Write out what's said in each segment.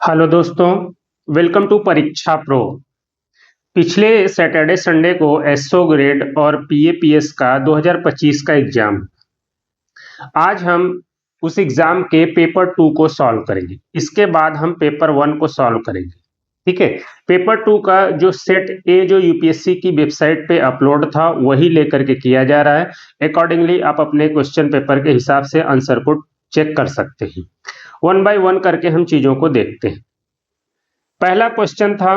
Hello दोस्तों, welcome to परीक्षा pro. पिछले सैटरडे संडे को एसओ ग्रेड और पीएपीएस का 2025 का एग्जाम। आज हम उस एग्जाम के पेपर 2 को सॉल्व करेंगे। इसके बाद हम पेपर 1 को सॉल्व करेंगे। ठीक है। पेपर 2 का जो सेट ए जो यूपीएससी की वेबसाइट पे अपलोड था वही लेकर के किया जा रहा है। अकॉर्डिंगली आप अपने क्वेश्चन पेपर के हिसाब से आंसर को चेक कर सकते हैं। वन बाय वन करके हम चीजों को देखते हैं। पहला क्वेश्चन था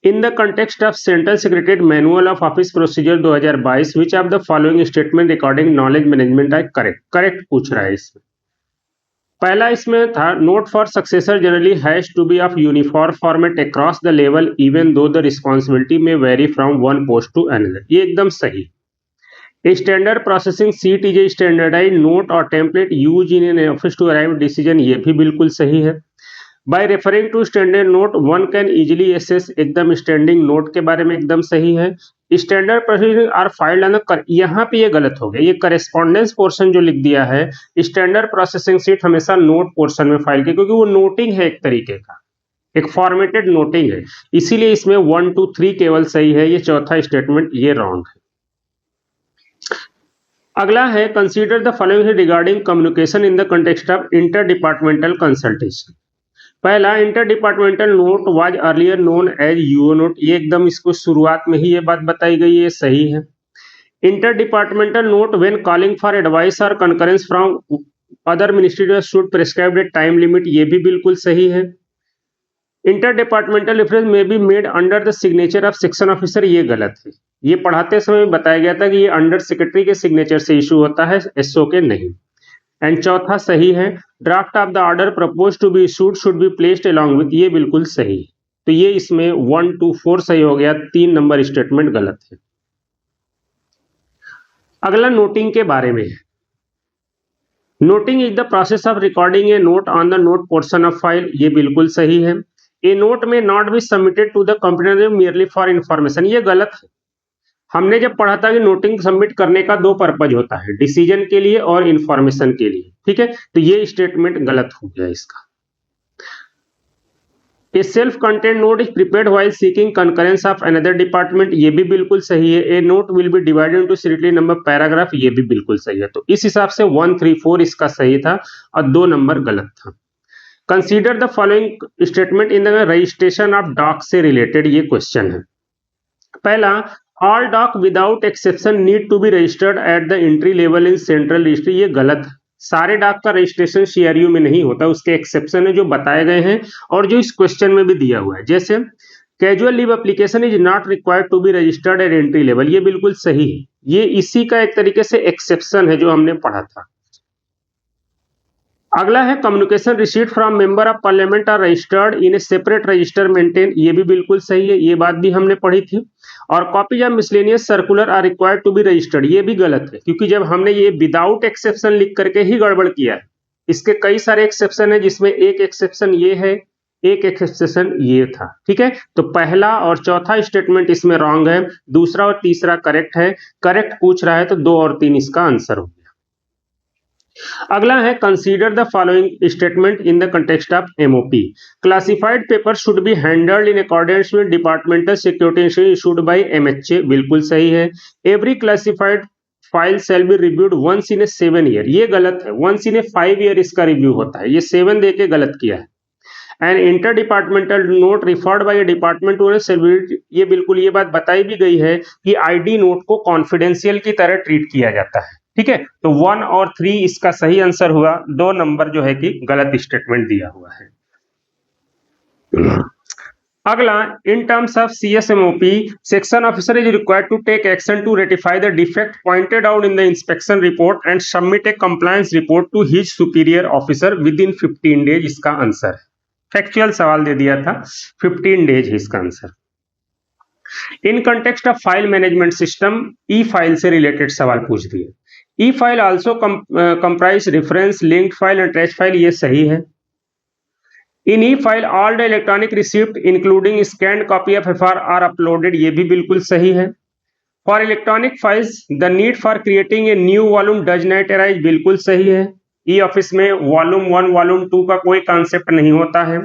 In the context of Central Secretariat Manual of Office Procedure 2022, which of the following statement regarding knowledge management are correct? Correct पूछ रहा है इसमें। पहला इसमें था note for successor generally has to be of uniform format across the level even though the responsibility may vary from one post to another. ये एकदम सही। Standard processing sheet is a standardise note और template use in an office to arrive decision. ये भी बिल्कुल सही है। By referring to standard note one can easily access, एकदम स्टैंडिंग नोट के बारे में एकदम सही है। Standard proceeding are filed on the, यहाँ पे ये गलत हो गया, ये करेस्पॉन्डेंस पोर्शन जो लिख दिया है। स्टैंडर्ड प्रोसेसिंग सीट हमेशा नोट पोर्शन में फाइल की, क्योंकि वो नोटिंग है एक तरीके का, एक फॉर्मेटेड नोटिंग है, इसीलिए इसमें 1 2 3 केवल सही है। ये चौथा स्टेटमेंट ये रॉन्ग है। अगला है consider the following regarding communication in the context of interdepartmental consultation. पहला, inter departmental note was earlier known as UO note. ये एकदम इसको शुरुआत में ही ये बात बताई गई है, सही है। Inter departmental note when calling for advice और concurrence from other ministry should prescribe a time limit. ये भी बिल्कुल सही है। Interdepartmental reference may be made under the signature of section officer. ये गलत है। ये पढ़ाते समय बताया गया था कि ये अंडर सेक्रेटरी के सिग्नेचर से इशू होता है, एसओ के नहीं। एंड चौथा सही है, draft of the order propose to be issued should be placed along with. ये बिल्कुल सही है। तो ये इसमें 1 2 4 सही हो गया, 3 नंबर स्टेटमेंट गलत है। अगला नोटिंग के बारे में है। Noting is the process of recording a note on the note portion of file. ये बिल्कुल सही है। A note may not be submitted to the computer merely for information. ये गलत है। हमने जब पढ़ा था कि नोटिंग सबमिट करने का 2 पर्पज होता है, डिसीजन के लिए और इंफॉर्मेशन के लिए। ठीक है, तो ये स्टेटमेंट गलत हो गया इसका। A self content note is prepared while seeking concurrence of another department. ये भी बिल्कुल सही है। A note will be divided into serially number paragraph. ये भी बिल्कुल सही है। तो इस हिसाब से 1 3 4 इसका सही था और 2 नंबर गलत था। Consider the following statement in the registration of dak से रिलेटेड ये क्वेश्चन है। पहला, all dak without exception need to be registered at the entry level in central registry. ये गलत है। सारे डॉक का रजिस्ट्रेशन सीआरयू में नहीं होता, उसके एक्सेप्शन है जो बताए गए हैं और जो इस क्वेश्चन में भी दिया हुआ है। जैसे casual leave application is not required to be registered at entry level. ये बिल्कुल सही है। ये इसी का एक तरीके से एक्सेप्शन है जो हमने पढ़ा था। अगला है communication receipt from member of parliament are registered in a separate register maintain. ये भी बिल्कुल सही है। ये बात भी हमने पढ़ी थी। और copies of miscellaneous circular are required to be registered. ये भी गलत है, क्योंकि जब हमने ये विदाउट एक्सेप्शन लिख करके ही गड़बड़ किया है। इसके कई सारे एक्सेप्शन है, जिसमें एक एक्सेप्शन ये है, एक एक्सेप्शन ये था। ठीक है, तो पहला और चौथा स्टेटमेंट इसमें रॉन्ग है, दूसरा और तीसरा करेक्ट है। करेक्ट पूछ रहा है तो 2 और 3 इसका आंसर हो गया। अगला है consider the following statement in the context of MOP. Classified paper should be handled in accordance with departmental security issued by MHA. बिल्कुल सही है। Every classified file shall be reviewed once in a 7 year. ये गलत है। Once in a 5 year इसका review होता है। ये 7 दे के गलत किया है। And inter departmental note referred by department to ये बिल्कुल ये बात बताई भी गई है कि आईडी नोट को कॉन्फिडेंशियल की तरह ट्रीट किया जाता है। ठीक है, तो 1 और 3 इसका सही आंसर हुआ। 2 नंबर जो है कि गलत स्टेटमेंट दिया हुआ है। अगला, in terms of CSMOP section officer is required to take action to rectify the defect pointed out in the inspection report and submit a compliance report to his superior officer within 15 days. इसका answer है। Factual सवाल दे दिया था, 15 days है इसका answer. In context of file management system, e file से related सवाल पूछ दिए। E file also comprise reference, linked file and trash file. ये सही है। In e file all the electronic receipt including scanned copy of FR are uploaded. ये भी बिल्कुल सही है। For electronic files the need for creating a new volume does not arise. बिल्कुल सही है। ई ऑफिस में वॉल्यूम 1 वॉल्यूम 2 का कोई कॉन्सेप्ट नहीं होता है।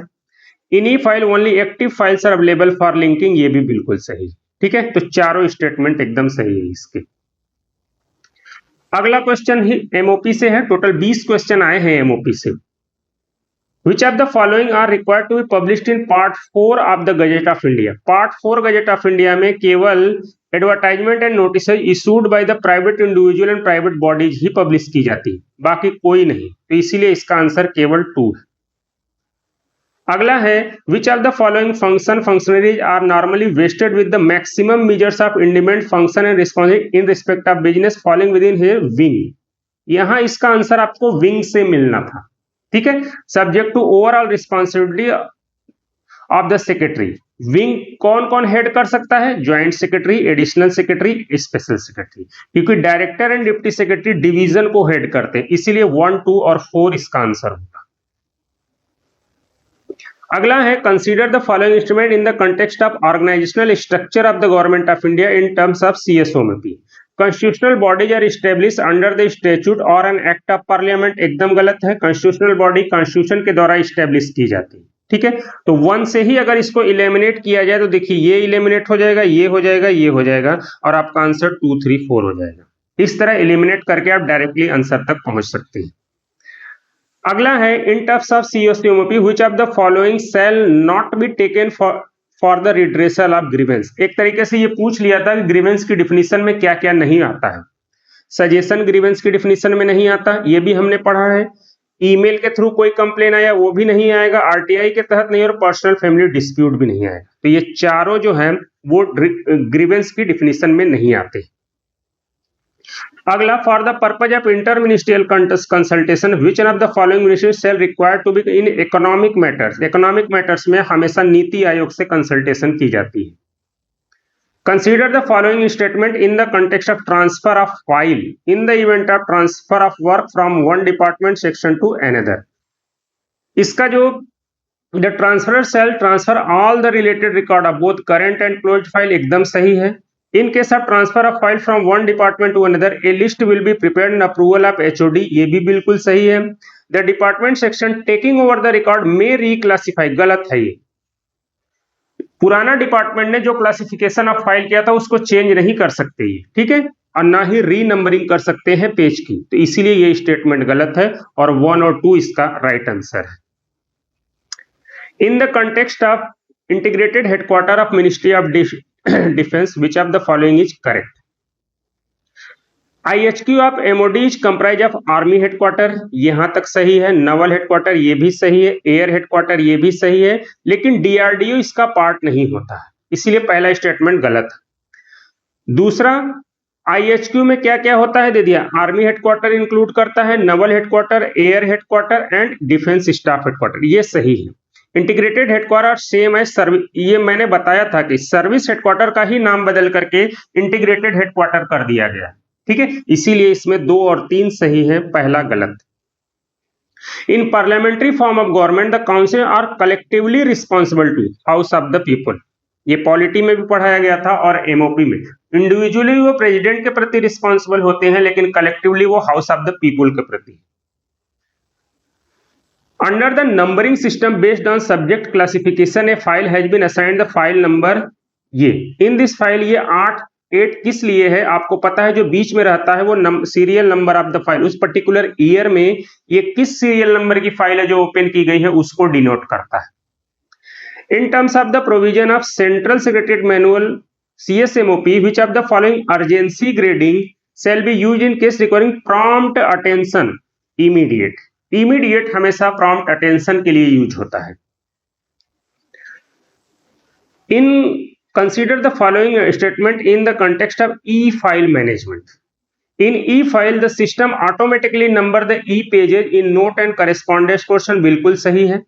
In e file only active files are available for linking, ये भी बिल्कुल सही। ठीक है, तो चारों स्टेटमेंट एकदम सही है इसके। अगला क्वेश्चन ही एमओपी से है। टोटल 20 क्वेश्चन आए हैं एमओपी से। Which of the following are required to be published in Part 4 of the Gazette of India? Part 4 Gazette of India में केवल advertisement and notices issued by the private individual and private bodies he publish की जाती है, बाकी कोई नहीं, तो इसीलिए इसका आंसर केवल 2 है। अगला है which of the following functionaries are normally vested with the maximum measures of independent function and responsibility in respect of business following within here wing. यहां इसका आंसर आपको विंग से मिलना था। ठीक है, subject to overall responsibility of the secretary. Wing कौन कौन हेड कर सकता है? Joint secretary, additional secretary, special secretary, क्योंकि director and deputy secretary division को हेड करते हैं, इसीलिए 1, 2 और 4 इसका आंसर होगा। अगला है consider the following instrument in the context of organisational structure of the government of India in terms of CSOMP. Constitutional bodies are establish under the statute और एन एक्ट ऑफ पार्लियामेंट, एकदम गलत है। Constitutional body constitution के द्वारा establish की जाती है। ठीक है, तो 1 से ही अगर इसको इलिमिनेट किया जाए तो देखिए ये इलिमिनेट हो जाएगा, ये हो जाएगा, ये हो जाएगा, और आपका आंसर 2, 3, 4 हो जाएगा। इस तरह इलिमिनेट करके आप डायरेक्टली आंसर तक पहुंच सकते हैं। अगला है in terms of COCMOP which of the following shall not be taken for the redressal of grievance. एक तरीके से ये पूछ लिया था कि ग्रीवेंस की डिफिनीशन में क्या क्या नहीं आता है। सजेशन ग्रीवेंस की डिफिनीशन में नहीं आता, ये भी हमने पढ़ा है। ईमेल के थ्रू कोई कंप्लेन आया वो भी नहीं आएगा, आरटीआई के तहत नहीं, और पर्सनल फैमिली डिस्प्यूट भी नहीं आएगा। तो ये चारों जो है वो ग्रीवेंस की डिफिनीशन में नहीं आते। अगला for the purpose of inter ministerial consultation which of the following ministry shall required to be in economic matters. Economic matters में हमेशा नीति आयोग से कंसल्टेशन की जाती है। Consider the following statement in the context of transfer of file in the event of transfer of work from one department section to another. इसका जो the transfer shall transfer all the related record of both current and closed file, एकदम सही है। In case of transfer of file from one department to another, a list will be prepared and approval of HOD, ये भी बिल्कुल सही है। The department section taking over the record may reclassify, गलत है ये। पुराना डिपार्टमेंट ने जो क्लासिफिकेशन ऑफ फाइल किया था उसको चेंज नहीं कर सकते ये, ठीक है, और ना ही री नंबरिंग कर सकते हैं पेज की, तो इसीलिए ये स्टेटमेंट गलत है और 1 और 2 इसका राइट आंसर है। In the context of integrated headquarter of ministry of defence which of the following is correct? IHQ of MOD is comprised of army headquarter, यहां तक सही है। नवल हेडक्वार्टर ये भी सही है। एयर हेडक्वार्टर ये भी सही है, लेकिन DRDO इसका पार्ट नहीं होता है, इसीलिए पहला स्टेटमेंट गलत है। दूसरा, IHQ में क्या क्या होता है दे दिया, आर्मी हेडक्वार्टर इंक्लूड करता है, Naval headquarter, air headquarter and defence staff headquarter, ये सही है। इंटीग्रेटेड हेडक्वार्टर सेम है सर्विस, ये मैंने बताया था कि सर्विस हेडक्वार्टर का ही नाम बदल करके इंटीग्रेटेड हेडक्वार्टर कर दिया गया, ठीक है, इसीलिए इसमें 2 और 3 सही है, पहला गलत। In parliamentary form of government the council are collectively responsible to house of the people, ये पॉलिटी में भी पढ़ाया गया था और एमओपी में। इंडिविजुअली वो प्रेसिडेंट के प्रति रिस्पॉन्सिबल होते हैं, लेकिन कलेक्टिवली वो हाउस ऑफ द पीपल के प्रति। Under the numbering system based on subject classification, a file has been assigned the file number ये in this file, ये 8 किस लिए है आपको पता है, जो बीच में रहता है वो serial number of the file, उस पर्टिकुलर ईयर में ये किस सीरियल नंबर की फाइल है जो ओपन की गई है उसको डिनोट करता है। In terms of the provision of central secretariat manual CSMOP which of the following urgency grading shall be used in case requiring prompt attention immediate। Immediate हमेशा प्रॉम्प्ट अटेंशन के लिए यूज होता है। In consider the following statement in the context of e file management. In e file the system automatically number the e pages in note and correspondence portion, बिल्कुल सही है।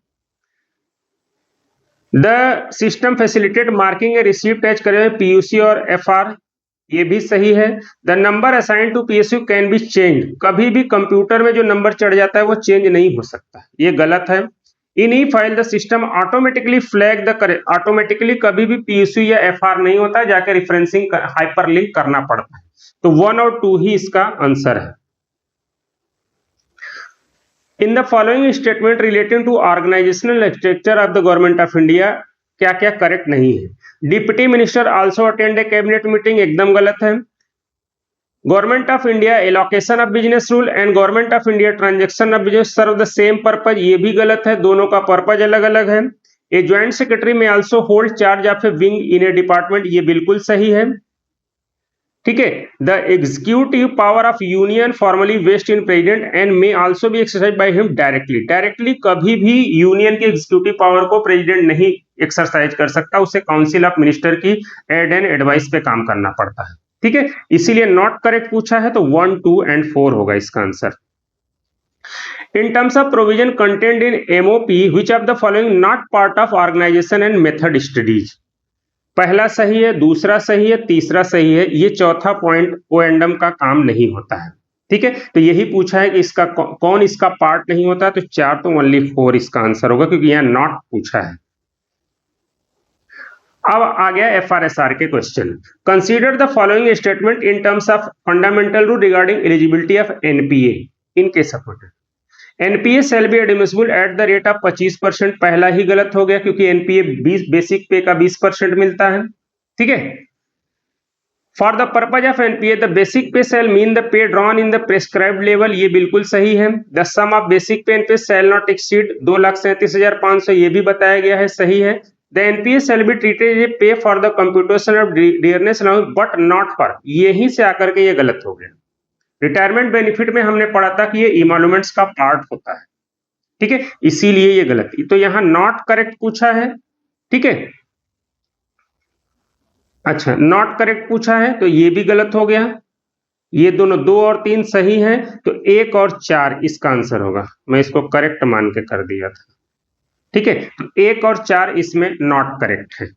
The system facilitate marking a receipt as करें PUC और FR, ये भी सही है। The number assign to PSU can be change, कभी भी कंप्यूटर में जो नंबर चढ़ जाता है वो चेंज नहीं हो सकता, ये गलत है। In e file the system automatically flag the, automatically कभी भी PSU या FR नहीं होता, जाकर रिफरेंसिंग हाइपरलिंक करना पड़ता है, तो 1 और 2 ही इसका आंसर है। In the following statement relating to organizational structure of the government of India क्या क्या करेक्ट नहीं है। Deputy minister also attend a cabinet meeting, एकदम गलत है। Government of India allocation of business rule and government of India transaction of business serve the same purpose, ये भी गलत है, दोनों का पर्पज अलग अलग है। A joint secretary may also hold charge of a wing in a department, ये बिल्कुल सही है। ठीक है, the executive power of union formally vest in president and may also be exercise by him directly, directly कभी भी union के executive power को प्रेसिडेंट नहीं एक्सरसाइज कर सकता, उसे काउंसिल ऑफ मिनिस्टर की एड एंड एडवाइस पे काम करना पड़ता है। ठीक है, इसीलिए नॉट करेक्ट पूछा है, तो 1, 2 एंड 4 होगा इसका answer. In terms of provision contained in MOP, which of the following not part of organization and method studies? पहला सही है, दूसरा सही है, तीसरा सही है, ये चौथा पॉइंट ओएंडम का काम नहीं होता है। ठीक है, तो यही पूछा है कि इसका कौन इसका पार्ट नहीं होता, तो 4 तो ओनली 4 इसका आंसर होगा, क्योंकि यहाँ नॉट पूछा है। अब आ गया FRSR के question. Consider the following statement in terms of fundamental rule regarding eligibility of NPA इनके support. NPA shall B admissible at the rate of 25%, पहला ही गलत हो गया, क्योंकि NPA 20 बेसिक पे का 20% मिलता है। ठीक है, for the purpose of NPA the basic pay shall mean the pay drawn in the prescribed level, ये बिल्कुल सही है। The sum of basic pay NPA shall not exceed 2,37,500, ये भी बताया गया है, सही है। The NPA shall be treated a pay for the computation of dearness allowance but not for, यहीं से आकर के ये गलत हो गया। रिटायरमेंट बेनिफिट में हमने पढ़ा था कि ये इमोलुमेंट्स का पार्ट होता है। ठीक है, इसीलिए ये गलत, तो यहां नॉट करेक्ट पूछा है। ठीक है, अच्छा नॉट करेक्ट पूछा है, तो ये भी गलत हो गया। ये दोनों 2 और 3 सही हैं, तो 1 और 4 इसका आंसर होगा। मैं इसको करेक्ट मान के कर दिया था। ठीक है, तो 1 और 4 इसमें नॉट करेक्ट है।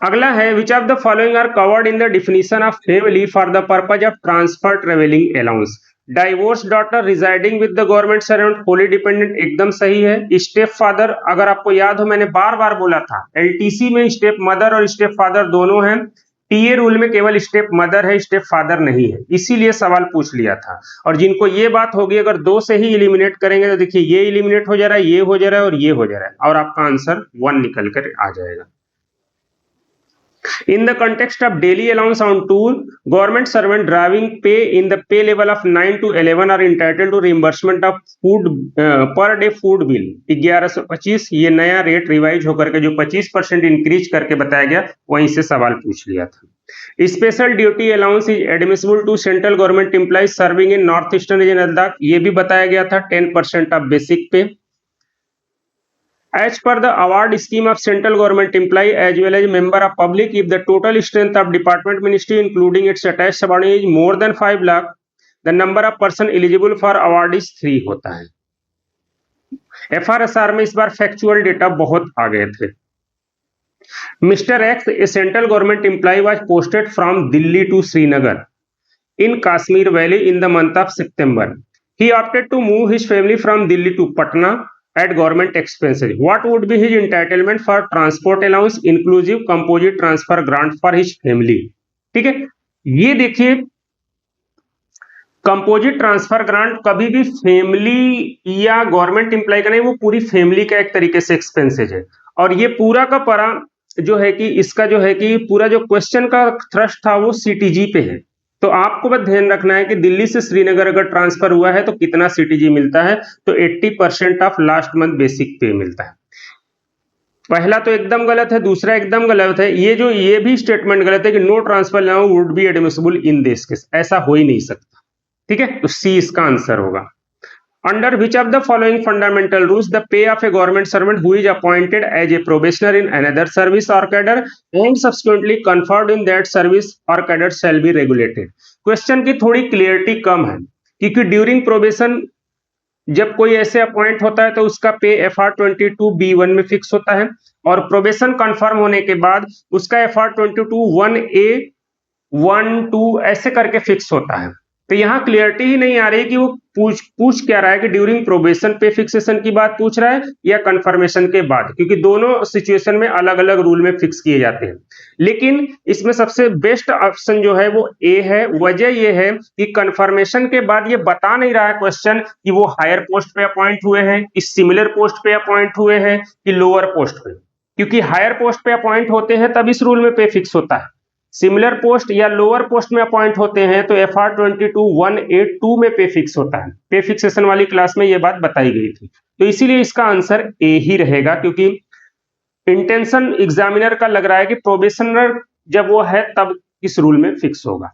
अगला है which of the following are covered in the definition of family for the purpose of transfer travelling allowance. Divorce daughter residing with the government servant wholly dependent, एकदम सही है। स्टेप फादर, अगर आपको याद हो मैंने बार बार बोला था, LTC में स्टेप मदर और स्टेप फादर दोनों हैं, TA रूल में केवल स्टेप मदर है, स्टेप फादर नहीं है, इसीलिए सवाल पूछ लिया था। और जिनको ये बात होगी अगर 2 से ही एलिमिनेट करेंगे तो देखिए ये एलिमिनेट हो जा रहा है, ये हो जा रहा है और ये हो जा रहा है, और आपका आंसर 1 निकल कर आ जाएगा। In the context of daily allowance on tour, government servant driving pay in the pay level of 9 to 11 are entitled to reimbursement of food per day food bill 1125। ये नया रेट रिवाइज होकर के जो 25% increase करके बताया गया, वहीं से सवाल पूछ लिया था। Special duty allowance is admissible to central government employees serving in north eastern region Ladakh, ये भी बताया गया था, 10% ऑफ basic pay. As per the award scheme of central government employee as well as member of public, if the total strength of department ministry including its attached subordinate is more than 5 lakh, the number of person eligible for award is 3 होता है। FRSR में इस बार factual data बहुत आ गए थे। Mr. X, a central government employee, was posted from Delhi to Srinagar in Kashmir Valley in the month of September. He opted to move his family from Delhi to Patna at government expenses. What would be his entitlement for transport allowance inclusive composite transfer grant for his family? ठीक है, ये देखिए composite transfer grant कभी भी family या government employ का नहीं, वो पूरी फैमिली का एक तरीके से एक्सपेंसेज है। और ये पूरा का पूरा जो है कि इसका जो है कि पूरा जो क्वेश्चन का थ्रस्ट था वो CTG पे है। तो आपको बस ध्यान रखना है कि दिल्ली से श्रीनगर अगर ट्रांसफर हुआ है तो कितना CTG मिलता है, तो 80% ऑफ लास्ट मंथ बेसिक पे मिलता है। पहला तो एकदम गलत है, दूसरा एकदम गलत है। ये भी स्टेटमेंट गलत है कि no transfer now would be admissible in this case, ऐसा हो ही नहीं सकता। ठीक है, तो C इसका आंसर होगा। Under which of the following fundamental rules the pay of a government servant who is appointed as a probationer in another service or cadre and subsequently conferred in that service or cadre shall be regulated? Question की थोड़ी clarity कम है, क्योंकि during probation जब कोई ऐसे appoint होता है तो उसका पे FR22B1 में फिक्स होता है, और प्रोबेशन कंफर्म होने के बाद उसका FR22 1A 1 2 ऐसे करके फिक्स होता है। तो यहाँ क्लियरिटी ही नहीं आ रही कि वो पूछ क्या रहा है कि ड्यूरिंग प्रोबेशन पे फिक्सेशन की बात पूछ रहा है या कंफर्मेशन के बाद, क्योंकि दोनों सिचुएशन में अलग अलग रूल में फिक्स किए जाते हैं। लेकिन इसमें सबसे बेस्ट ऑप्शन जो है वो ए है। वजह ये है कि कंफर्मेशन के बाद ये बता नहीं रहा है क्वेश्चन कि वो हायर पोस्ट पे अपॉइंट हुए हैं, कि सिमिलर पोस्ट पे अपॉइंट हुए हैं, कि लोअर पोस्ट पे। क्योंकि हायर पोस्ट पे अपॉइंट होते हैं तब इस रूल में पे फिक्स होता है, सिमिलर पोस्ट या लोअर पोस्ट में अपॉइंट होते हैं तो FR 22(1)(a)(2) में पे फिक्स होता है। पे फिक्सेशन वाली क्लास में ये बात बताई गई थी, तो इसीलिए इसका आंसर ए ही रहेगा, क्योंकि इंटेंशन एग्जामिनर का लग रहा है कि प्रोबेशनर जब वो है तब इस रूल में फिक्स होगा।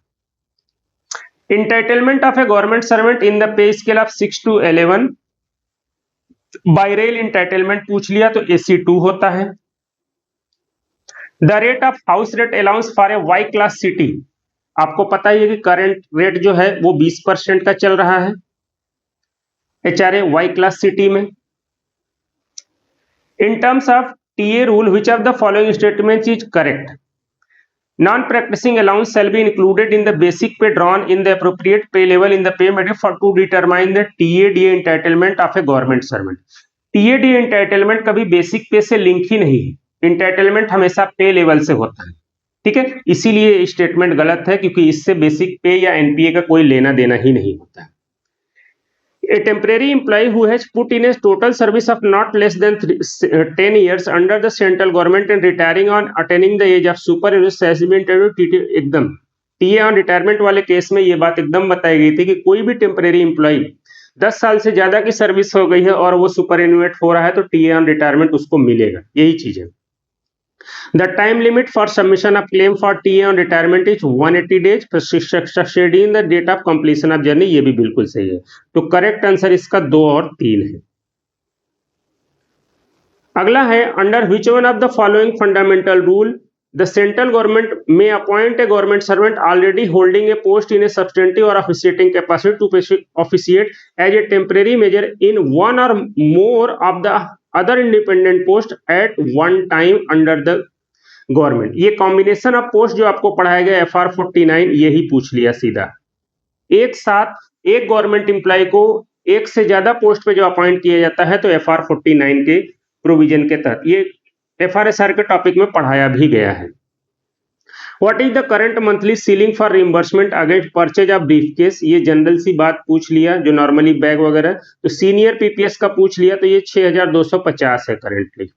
Entitlement of a government servant in the pay scale of 6 to 11, by rail entitlement पूछ लिया तो AC2 होता है। The rate of house rate allowance for a Y class city, आपको पता ही है कि करंट रेट जो है वो 20% का चल रहा है HRA वाई क्लास सिटी में। In terms of TA rule which of the following statement is correct? Non practicing allowance shall be included in the basic pay drawn in the appropriate pay level in the pay method for to determine the TADA entitlement of a government servant। TADA entitlement कभी basic पे से link ही नहीं है, entitlement हमेशा पे level से होता है, ठीक है। इसीलिए स्टेटमेंट गलत है, क्योंकि इससे बेसिक पे या NPA का कोई लेना देना ही नहीं होता है। A temporary employee who has put in a total service of not less than 10 years under the central government and retiring on attaining the age of superannuation has been entitled to एकदम TA on retirement वाले case में ये बात एकदम बताई गई थी कि कोई भी टेम्परेरी एम्प्लॉय 10 साल से ज्यादा की सर्विस हो गई है और वो सुपर एनुएट हो रहा है तो TA ऑन रिटायरमेंट उसको मिलेगा, यही चीज है। The time limit for submission of claim for TA on retirement is 180 days succeeding the date of completion of journey, ये भी बिल्कुल सही है। तो करेक्ट आंसर इसका 2 और 3 है। अगला है under which one of the following fundamental rule the central government may appoint a government servant already holding a post in a substantive or officiating capacity to officiate as a temporary measure in one or more of the other independent post at one time under the government. ये combination of post जो आपको पढ़ाया गया FR 49 यही पूछ लिया सीधा। एक साथ एक गवर्नमेंट एम्प्लॉय को एक से ज्यादा पोस्ट पे जो अपॉइंट किया जाता है तो FR 49 के प्रोविजन के तहत ये FRSR के टॉपिक में पढ़ाया भी गया है। What is the current monthly ceiling for reimbursement against purchase of briefcase, ये जनरल सी बात पूछ लिया जो नॉर्मली बैग वगैरह। तो सीनियर PPS का पूछ लिया तो ये 6250 है currently.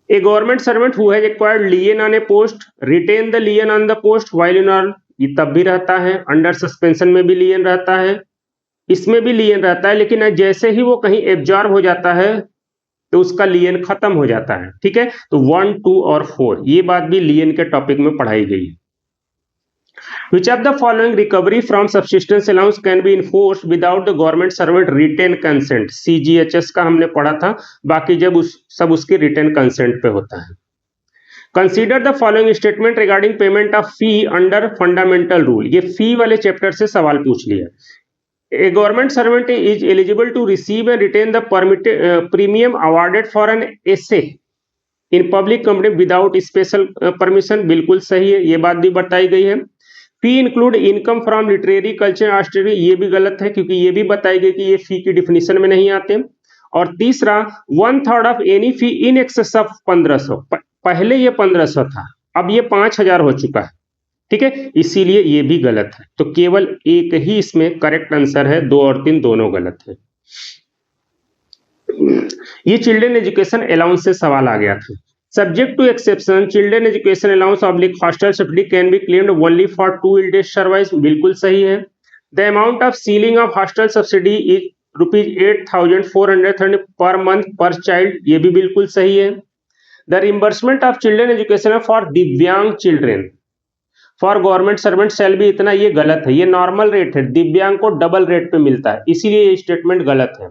A government servant who has acquired lien on a post retain the lien on the post while in on, ये तब भी रहता है, अंडर सस्पेंशन में भी लियन रहता है, इसमें भी लियन रहता है, लेकिन जैसे ही वो कहीं एब्जॉर्ब हो जाता है तो उसका लियन खत्म हो जाता है, ठीक है। तो 1, 2 और 4 ये बात भी लियन के टॉपिक में पढ़ाई गई है। Which of the following recovery from subsistence allowance can be enforced without the government servant written consent? CGHS का हमने पढ़ा था, बाकी जब सब उसके written consent पे होता है। Consider the following statement regarding payment of fee under fundamental rule, ये fee वाले चैप्टर से सवाल पूछ लिया। A government servant is eligible to receive and retain the premium awarded for an essay in public company without special permission, बिल्कुल सही है, ये बात भी बताई गई है। Fee include income from literary culture artistry, ये भी गलत है क्योंकि ये भी बताई गई कि ये फी की डिफिनेशन में नहीं आते। और तीसरा 1/3 of any fee in excess of 1500, पहले ये 1500 था, अब ये 5000 हो चुका है, ठीक है, इसीलिए ये भी गलत है। तो केवल एक ही इसमें करेक्ट आंसर है, 2 और 3 दोनों गलत है। ये चिल्ड्रन एजुकेशन अलाउंस से सवाल आ गया था। Subject to exception, children education allowance oblique hostel subsidy can be claimed only for 2 ill days service, बिल्कुल सही है। The amount of ceiling of hostel subsidy is ₹8,430 per month per child, ये भी बिल्कुल सही है। The reimbursement of children education for दिव्यांग children for government servant shall be इतना, ये गलत है, ये नॉर्मल रेट है, दिव्यांग को डबल रेट पे मिलता है, इसीलिए ये स्टेटमेंट गलत है।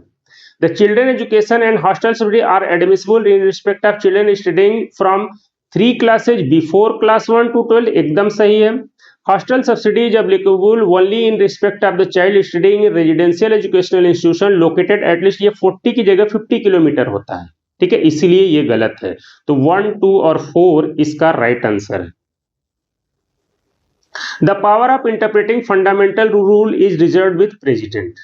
The children education and hostel subsidy are admissible in respect of children studying from 3 classes before class 1 to 12, एकदम सही है। Hostel subsidy is applicable only in respect of the child studying in residential educational institution located at least, ये 40 की जगह 50 kilometre होता है, ठीक है, इसीलिए ये गलत है। तो 1, 2 और 4 इसका राइट आंसर है। The power of interpreting fundamental rule is reserved with president.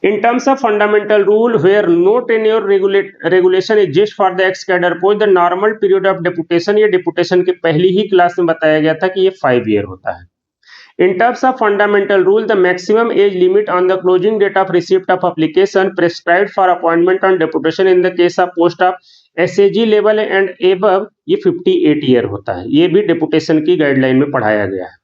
In terms of fundamental rule, where no tenure regulation exists for the ex cadre post, the normal period of deputation, ये deputation के पहली ही class में बताया गया था कि ये 5 year होता है. In terms of fundamental rule, the maximum age limit on the closing date of receipt of application prescribed for appointment on deputation in the case of post of SAG level and above, ये 58 year होता है. ये भी deputation की guideline में पढ़ाया गया है.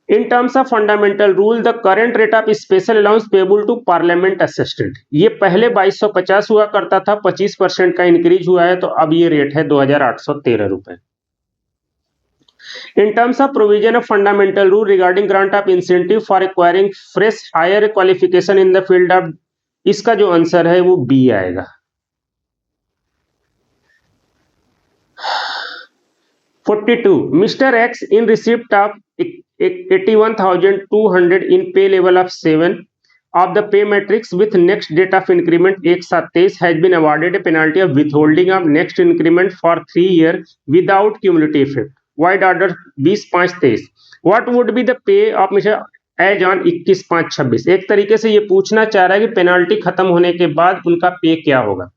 In terms of fundamental rule, the current rate of special allowance payable to parliament assistant, ये पहले 2250 हुआ करता था, 25% का इंक्रीज हुआ है, तो अब ये रेट है 2813 रुपए. In terms of provision of fundamental rule regarding grant of incentive for acquiring fresh higher qualification in the field of, इसका जो आंसर है वो बी आएगा. 42. Mr. X in receipt of 81,200 in pay level of 7 of the pay matrix with next date of increment 1/7 has been awarded a penalty of withholding of next increment for 3 years without cumulative effect. Void order 20/5/23. What would be the pay of Mr. Age on 21/5/26? एक तरीके से ये पूछना चाह रहा है कि penalty खत्म होने के बाद उनका पे क्या होगा.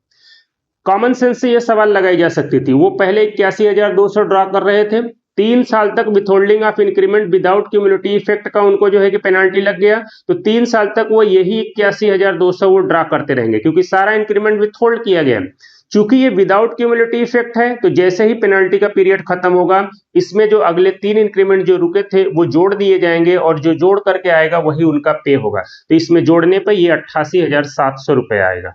कॉमन सेंस से ये सवाल लगाई जा सकती थी. वो पहले 81,200 ड्रा कर रहे थे, 3 साल तक withholding of increment without cumulative effect का उनको जो है कि पेनाल्टी लग गया, तो 3 साल तक वो यही 81,200 वो ड्रा करते रहेंगे क्योंकि सारा इंक्रीमेंट विथहोल्ड किया गया. चूंकि ये विदाउट क्यूमुलेटिव इफेक्ट है, तो जैसे ही पेनाल्टी का पीरियड खत्म होगा, इसमें जो अगले 3 इंक्रीमेंट जो रुके थे वो जोड़ दिए जाएंगे और जो जोड़ करके आएगा वही उनका पे होगा. तो इसमें जोड़ने पर ये 88,700 रुपए आएगा.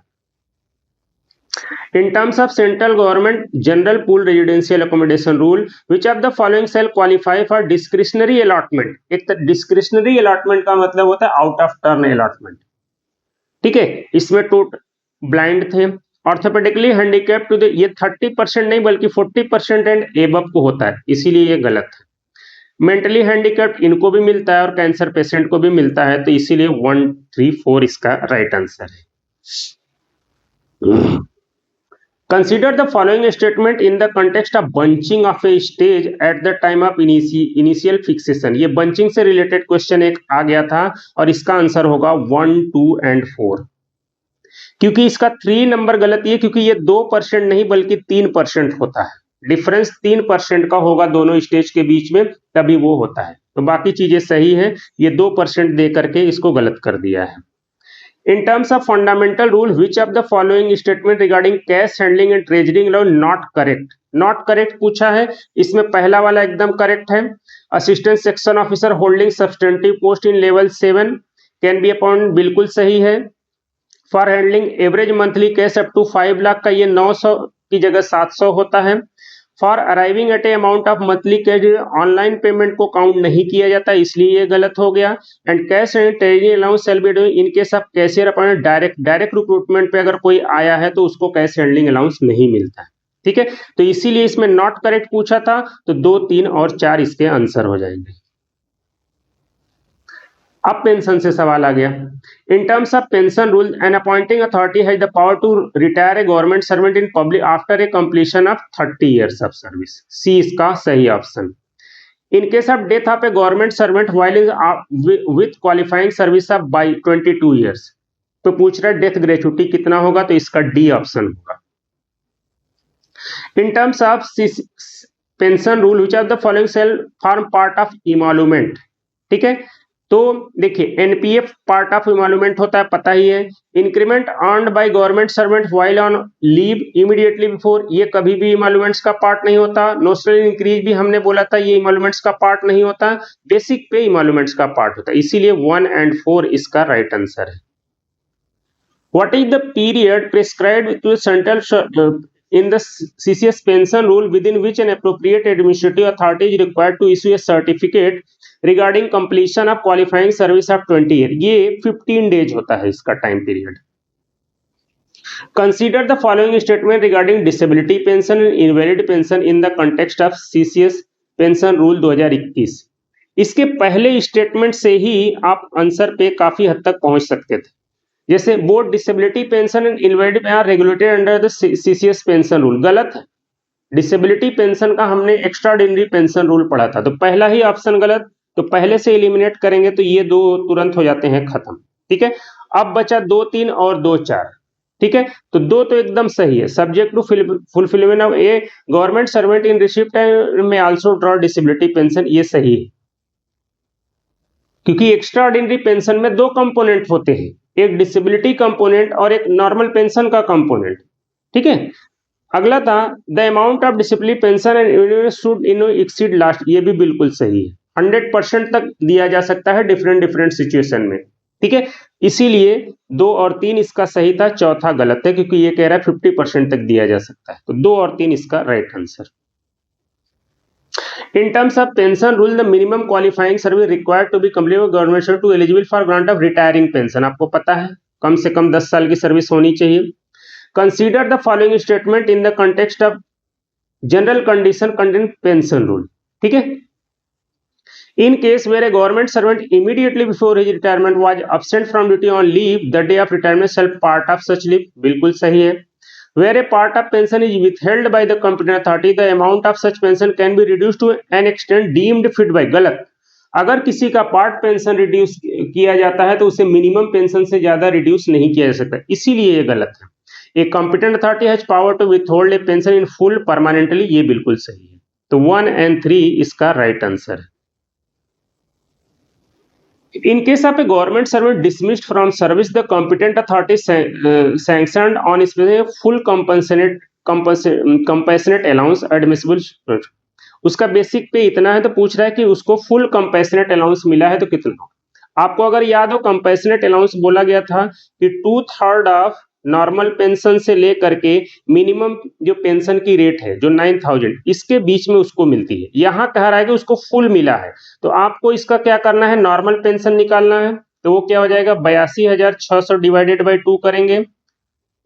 In terms of central government general pool residential accommodation rule, which of the following shall qualify for discretionary allotment? एक तो discretionary allotment का मतलब होता है out of turn allotment. ठीक है, इसमें ब्लाइंड थे, ऑर्थोपेडिकली हैंडीकैप टू द, ये 30% नहीं बल्कि 40% एंड एबव को होता है, इसीलिए ये गलत है. मेंटली हैंडीकैप्ड इनको भी मिलता है और कैंसर पेशेंट को भी मिलता है, तो इसीलिए 1, 3, 4 इसका राइट आंसर है. Consider the following statement in the context of bunching of a stage at the time of initial fixation. ये bunching से related question एक आ गया था और इसका आंसर होगा 1, 2 and 4. क्योंकि इसका 3 नंबर गलत है क्योंकि ये 2% नहीं बल्कि 3% होता है. डिफरेंस 3% का होगा दोनों स्टेज के बीच में, तभी वो होता है. तो बाकी चीजें सही है, ये 2% दे करके इसको गलत कर दिया है. In terms of fundamental rule, which of the following statement regarding cash handling and treasury law not correct? Not correct पूछा है, इसमें पहला वाला एकदम करेक्ट है. Assistant section officer holding substantive post in level 7 can be appoint, बिल्कुल सही है. For handling average monthly cash up to 5 lakh का ये 900 की जगह 700 होता है. For arriving at a amount of monthly cash online payment को काउंट नहीं किया जाता, इसलिए ये गलत हो गया. And cash and treasury allowance shall be in case of cashier appoint direct recruitment पे अगर कोई आया है तो उसको कैश हैंडलिंग अलाउंस नहीं मिलता है. ठीक है, तो इसीलिए इसमें नॉट करेक्ट पूछा था, तो 2, 3 और 4 इसके आंसर हो जाएंगे. अब पेंशन से सवाल आ गया. In terms of pension rule, an appointing authority has the power to retire a government servant in public after a completion of 30 years of service. C इसका सही option. In case of death of a government servant while with qualifying service of by 22 years, तो पूछ रहा है death gratuity कितना होगा, तो इसका डी ऑप्शन होगा. In terms of pension rule, which of the following shall form part of emolument. ठीक है, तो देखिए एनपीएफ पार्ट ऑफ इमोलुमेंट होता है, पता ही है. Increment earned by government servant while on leave immediately before, ये कभी भी इमोलुमेंट्स का पार्ट नहीं होता. नोशनल इंक्रीज भी हमने बोला था, ये इमोलुमेंट्स का पार्ट नहीं होता. बेसिक पे इमोलुमेंट्स का पार्ट होता है, इसीलिए 1 and 4 इसका राइट आंसर है. What is the period prescribed to central in the CCS pension rule within which an appropriate administrative authority is required to issue a certificate regarding completion of qualifying service of 20 year? ये 15 days होता है इसका time period. Consider the following statement regarding disability pension and invalid pension in the context of CCS pension rule 2021. इसके पहले statement से ही आप answer पे काफी हद तक पहुंच सकते थे. जैसे both disability pension and invalid are regulated under the CCS pension rule, गलत है. डिसेबिलिटी पेंशन का हमने एक्स्ट्राऑर्डिनरी पेंशन रूल पढ़ा था, तो पहला ही ऑप्शन गलत, तो पहले से एलिमिनेट करेंगे तो ये दो तुरंत हो जाते हैं खत्म। ठीक है, अब बचा 2 3 और 2 4। ठीक है, तो 2 तो एकदम सही है। Subject to fulfilment of a government servant in receipt may also draw disability pension, ये सही है, क्योंकि एक्स्ट्रा ऑर्डिनरी पेंशन में दो कंपोनेंट होते हैं, एक डिसेबिलिटी कंपोनेंट और एक नॉर्मल पेंशन का कंपोनेंट। ठीक है, अगला था the amount of disability pension and should in exceed last, ये भी बिल्कुल सही है। 100% तक दिया जा सकता है डिफरेंट डिफरेंट सिचुएशन में। ठीक है, इसीलिए 2 और 3 इसका सही था, चौथा गलत है क्योंकि ये कह रहा है 50% तक दिया जा सकता है, तो 2 और 3 इसका right answer. In terms of pension rule, the minimum qualifying service required to be completed by government to eligible for grant of retiring pension, आपको पता है कम से कम 10 साल की सर्विस होनी चाहिए। Consider the following statement in the context of general condition contained pension rule. ठीक है, in case where a government servant immediately before his retirement was absent from duty on leave, the day of retirement shall part of such leave, बिल्कुल सही है। Where a part of pension is withheld by the competent authority, the amount of such pension can be reduced to an extent deemed fit by, गलत। अगर किसी का part pension reduce किया जाता है तो उसे मिनिमम पेंशन से ज्यादा रिड्यूस नहीं किया जा सकता, इसीलिए ये गलत है। A competent authority has power to withhold a pension in full permanently, ये बिल्कुल सही है। तो 1 और 3 इसका राइट आंसर है। In case of a government servant dismissed from service, the competent authority sanctioned on specific full compassionate allowance admissible, उसका basic पे इतना है तो पूछ रहा है कि उसको फुल कंपैशनेट अलाउंस मिला है तो कितना। आपको अगर याद हो कंपैशनेट अलाउंस बोला गया था कि 2/3 ऑफ नॉर्मल पेंशन से लेकर के मिनिमम जो पेंशन की रेट है जो 9000 इसके बीच में उसको मिलती है। यहाँ कह रहा है कि उसको फुल मिला है, तो आपको इसका क्या करना है, नॉर्मल पेंशन निकालना है। तो वो क्या हो जाएगा, 82,600 डिवाइडेड बाई 2 करेंगे,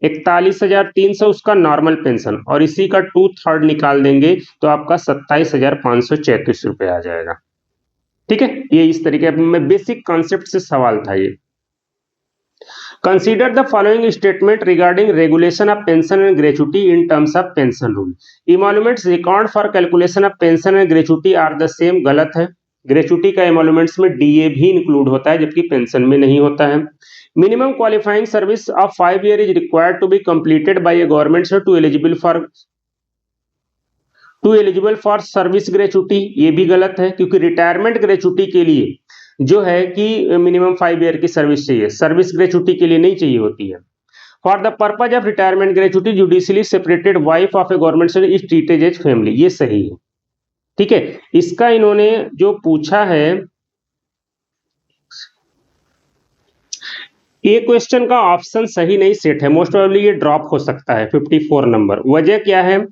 41,300 उसका नॉर्मल पेंशन और इसी का 2/3 निकाल देंगे तो आपका 27,533 रुपए आ जाएगा। ठीक है, ये इस तरीके में बेसिक कॉन्सेप्ट से सवाल था ये। Consider the following statement regarding regulation of pension and gratuity in terms of pension rule. Emoluments record for calculation of pension and gratuity are the same, गलत है। ग्रेचुटी का एमोल्यूमेंट्स में डीए भी इंक्लूड होता है जबकि पेंशन में नहीं होता है। Minimum qualifying service of 5 years is required to be completed by a government to eligible for service gratuity, ये भी गलत है क्योंकि रिटायरमेंट ग्रेचुटी के लिए जो है कि मिनिमम 5 years की सर्विस चाहिए, सर्विस ग्रेचुटी के लिए नहीं चाहिए होती है। For the purpose of retirement gratuity judicially separated wife of a government servant is treated as family, ये सही है। ठीक है, इसका इन्होंने जो पूछा है ये क्वेश्चन का ऑप्शन सही नहीं सेट है, मोस्ट प्रोबेबली ये ड्रॉप हो सकता है 54 नंबर। वजह क्या है,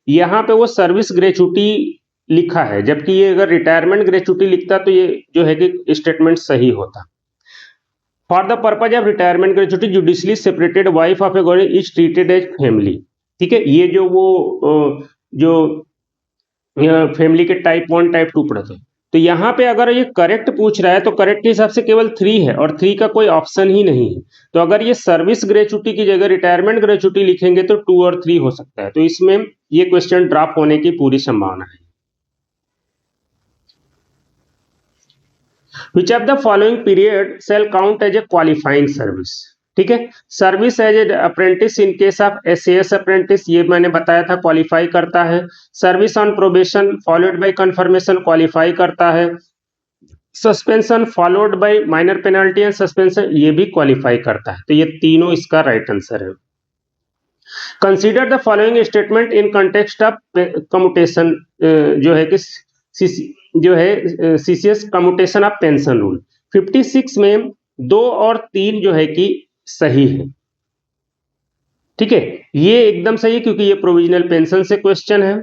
यहाँ पे वो सर्विस ग्रेचुटी लिखा है जबकि ये अगर रिटायरमेंट ग्रेचुटी लिखता तो ये जो है कि स्टेटमेंट सही होता। For the purpose of retirement gratuity judicially separated wife of a government is treated as family. ठीक है, ये जो वो जो फैमिली के टाइप 1 टाइप 2 पढ़ते हैं, तो यहाँ पे अगर ये करेक्ट पूछ रहा है तो करेक्ट के हिसाब से केवल 3 है और 3 का कोई ऑप्शन ही नहीं है। तो अगर ये सर्विस ग्रेचुटी की जगह रिटायरमेंट ग्रेचुटी लिखेंगे तो 2 और 3 हो सकता है, तो इसमें ये क्वेश्चन ड्रॉप होने की पूरी संभावना है। Which of the following period shall count as a qualifying service? ठीक है, service as a apprentice in case of SAS apprentice, ये मैंने बताया था क्वालिफाई करता है। Service on probation followed by confirmation qualify करता है। Suspension followed by minor penalty and suspension, ये भी क्वालिफाई करता है। तो ये तीनों इसका राइट आंसर है। Consider the following statement in context of commutation, जो है कि जो है CCS commutation of pension rule 56 में 2 और 3 जो है कि सही है। ठीक है, ये एकदम सही है क्योंकि ये प्रोविजनल पेंशन से क्वेश्चन है।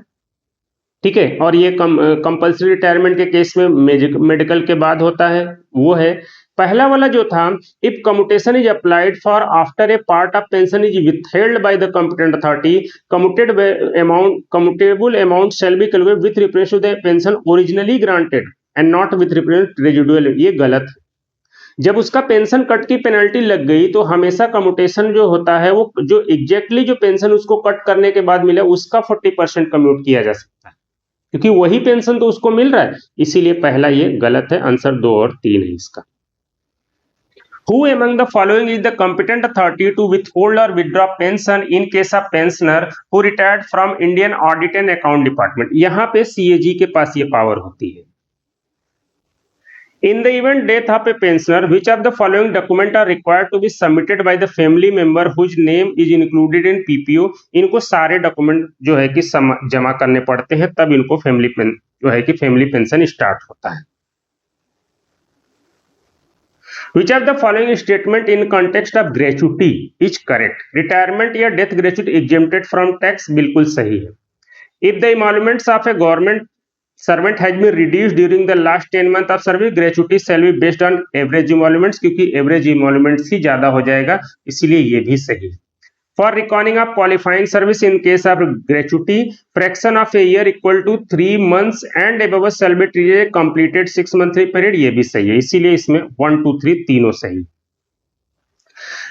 ठीक है, और ये कंपल्सरी रिटायरमेंट के केस में मेडिकल के बाद होता है, वो है। पहला वाला जो था, if commutation is applied for after a part of pension is withheld by the competent authority, commutable amount shall be calculated with reference to the pension originally granted and not with reference residual, ये गलत है। जब उसका pension cut की penalty लग गई तो हमेशा कम्यूटेशन जो होता है वो जो एग्जैक्टली जो पेंशन उसको कट करने के बाद मिला उसका 40% कम्यूट किया जा सकता है, क्योंकि वही पेंशन तो उसको मिल रहा है। इसीलिए पहला ये गलत है, आंसर 2 और 3 है इसका। Who among the following is the competent authority to withhold or withdraw pension in case of pensioner who retired from Indian Audit and Account Department? यहाँ पे CAG के पास ये पावर होती है। In the event death of a pensioner, which of the following documents are required to be submitted by the family member whose name is included in PPO? इनको सारे document जो है कि जमा करने पड़ते हैं, तब इनको फैमिली पेंशन स्टार्ट होता है। Which of the following statement in context of gratuity is correct? Retirement या death gratuity exempted from tax बिल्कुल सही है। If the emoluments of a government servant has been reduced during the last 10 months of service, gratuity shall be based on average emoluments, क्योंकि average emoluments ही ज्यादा हो जाएगा, इसीलिए ये भी सही है। For reckoning of qualifying service in case of gratuity, fraction of a year equal to 3 months and above shall be treated completed 6 monthly period, ये भी सही है, इसीलिए इसमें 1 2 3 तीनों सही।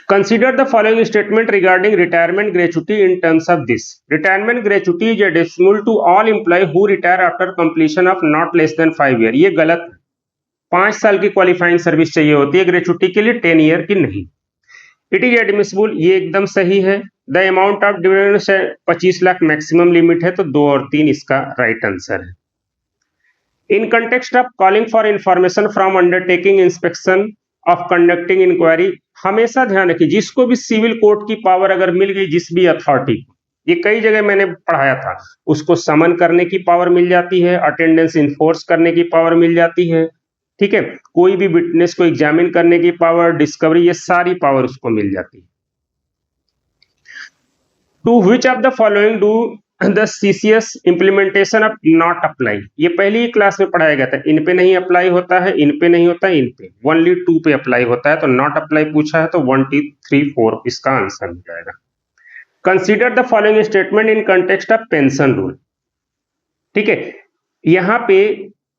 Consider the following statement regarding retirement gratuity in terms of this. Retirement gratuity is additional to all employees who retire after completion of not less than 5 years. ये गलत है। 5 साल की क्वालिफाइंग सर्विस चाहिए होती है ग्रेचुटी के लिए, 10 ईयर की नहीं। इट इज एडमिसिबल, ये एकदम सही है। The amount of dividend 25 lakh maximum limit है, तो 2 और 3 इसका राइट आंसर है। In context of calling for information from undertaking inspection of conducting inquiry, हमेशा ध्यान रखिए जिसको भी सिविल कोर्ट की पावर अगर मिल गई, जिस भी अथॉरिटी को, ये कई जगह मैंने पढ़ाया था, उसको समन करने की पावर मिल जाती है, अटेंडेंस इन्फोर्स करने की पावर मिल जाती है, ठीक है, कोई भी विटनेस को एग्जामिन करने की पावर, डिस्कवरी, ये सारी पावर उसको मिल जाती है। To which of the following do the CCS implementation of not apply, ये पहली ही क्लास में पढ़ाया गया था, इन पे नहीं अप्लाई होता है, इन पे नहीं होता है, इन पे ओनली 2 पे अप्लाई होता है, तो नॉट अप्लाई पूछा है तो 1 2 3 4 इसका आंसर हो जाएगा। Consider the following statement in context of pension rule, ठीक है, यहां पे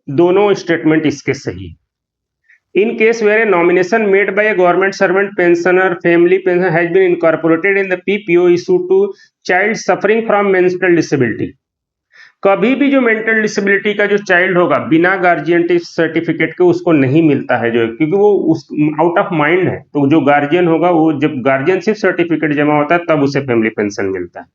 दोनों स्टेटमेंट इसके सही। In case where a nomination made by a government servant, pensioner, family pension has been incorporated in the PPO issued to child suffering from mental disability, कभी भी जो मेंटल डिसेबिलिटी का जो चाइल्ड होगा बिना गार्जियन सर्टिफिकेट के उसको नहीं मिलता है, जो क्योंकि वो उस आउट ऑफ माइंड है, तो जो गार्जियन होगा वो जब गार्जियनशिप सर्टिफिकेट जमा होता है तब उसे फैमिली पेंशन मिलता है।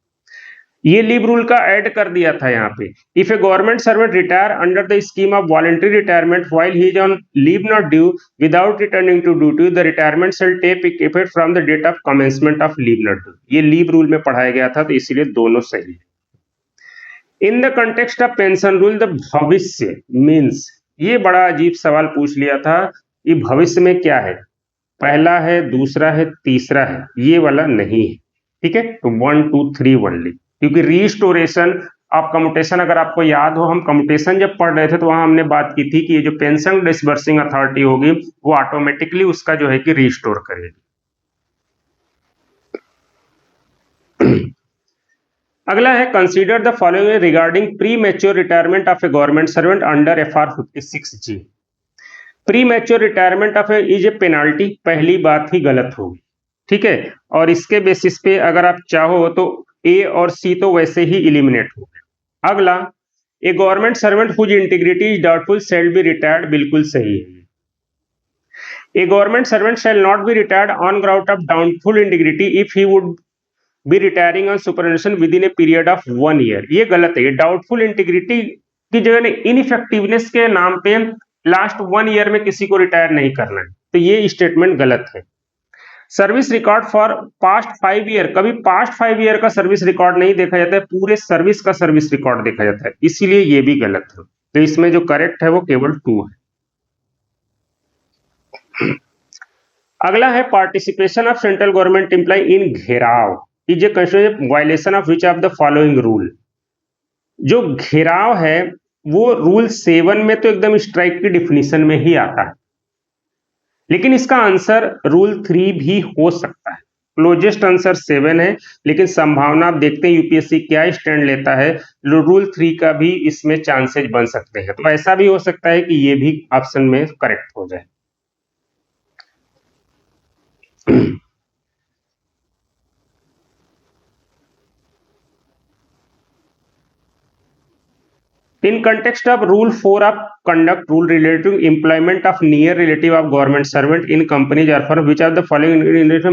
ये लीव रूल का ऐड कर दिया था यहाँ पे। If a government servant retire under the scheme of voluntary retirement while he is on leave not due without returning to duty, the retirement shall take effect from the date of commencement of leave not due, ये leave rule में पढ़ाया गया था, तो इसीलिए दोनों सही है। In the context of pension rule, the भविष्य मीन्स, ये बड़ा अजीब सवाल पूछ लिया था, ये भविष्य में क्या है, पहला है, दूसरा है, तीसरा है, ये वाला नहीं है, ठीक है, तो 1 2 3 ओनली, क्योंकि रिस्टोरेशन ऑफ कम्यूटेशन, अगर आपको याद हो, हम कम्यूटेशन जब पढ़ रहे थे तो वहां हमने बात की थी कि ये जो पेंशन डिसबर्सिंग अथॉरिटी होगी वो ऑटोमेटिकली उसका जो है कि रिस्टोर करेगी। अगला है consider the following regarding pre mature retirement of a government servant under FR 56G। Pre mature retirement of is a penalty, पहली बात ही गलत होगी, ठीक है, और इसके बेसिस पे अगर आप चाहो तो ए और सी तो वैसे ही इलिमिनेट हो गए। अगला, a government servant whose integrity is doubtful shall be retired, बिल्कुल सही है। A government servant shall not be retired on ground of doubtful integrity if he would be retiring on superannuation within a period of 1 year, ये गलत है। ये doubtful integrity की जगह इनइफेक्टिवनेस के नाम पे लास्ट 1 ईयर में किसी को रिटायर नहीं करना है, तो ये स्टेटमेंट गलत है। Service record for past 5 year, कभी पास्ट 5 ईयर का सर्विस रिकॉर्ड नहीं देखा जाता है, पूरे सर्विस का सर्विस रिकॉर्ड देखा जाता है, इसीलिए ये भी गलत है, तो इसमें जो करेक्ट है वो केवल 2 है। अगला है participation of central government employ in gherao is a constitutional violation of which of the following rule. जो घेराव है वो रूल 7 में तो एकदम स्ट्राइक की डिफिनीशन में ही आता है, लेकिन इसका आंसर रूल 3 भी हो सकता है। क्लोजेस्ट आंसर 7 है, लेकिन संभावना आप देखते हैं यूपीएससी क्या स्टैंड लेता है, रूल 3 का भी इसमें चांसेस बन सकते हैं, तो ऐसा भी हो सकता है कि ये भी ऑप्शन में करेक्ट हो जाए। In context of Rule 4 of Conduct Rule related to employment of near relative of government servant in companies or firm, which of the following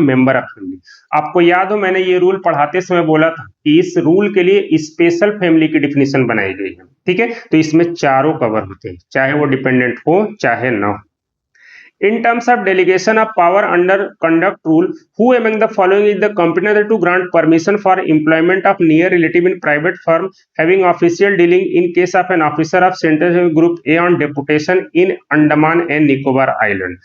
member of family? आपको याद हो मैंने ये रूल पढ़ाते समय बोला था कि इस रूल के लिए स्पेशल फैमिली की डिफिनेशन बनाई गई है, ठीक है। तो इसमें चारों कवर होते हैं, चाहे वो डिपेंडेंट हो चाहे ना हो। In terms of delegation of power under conduct rule, who among the following is the competent to grant permission for employment of near relative in private firm having official dealing in case of an officer of Central Group A on deputation in Andaman and Nicobar Island?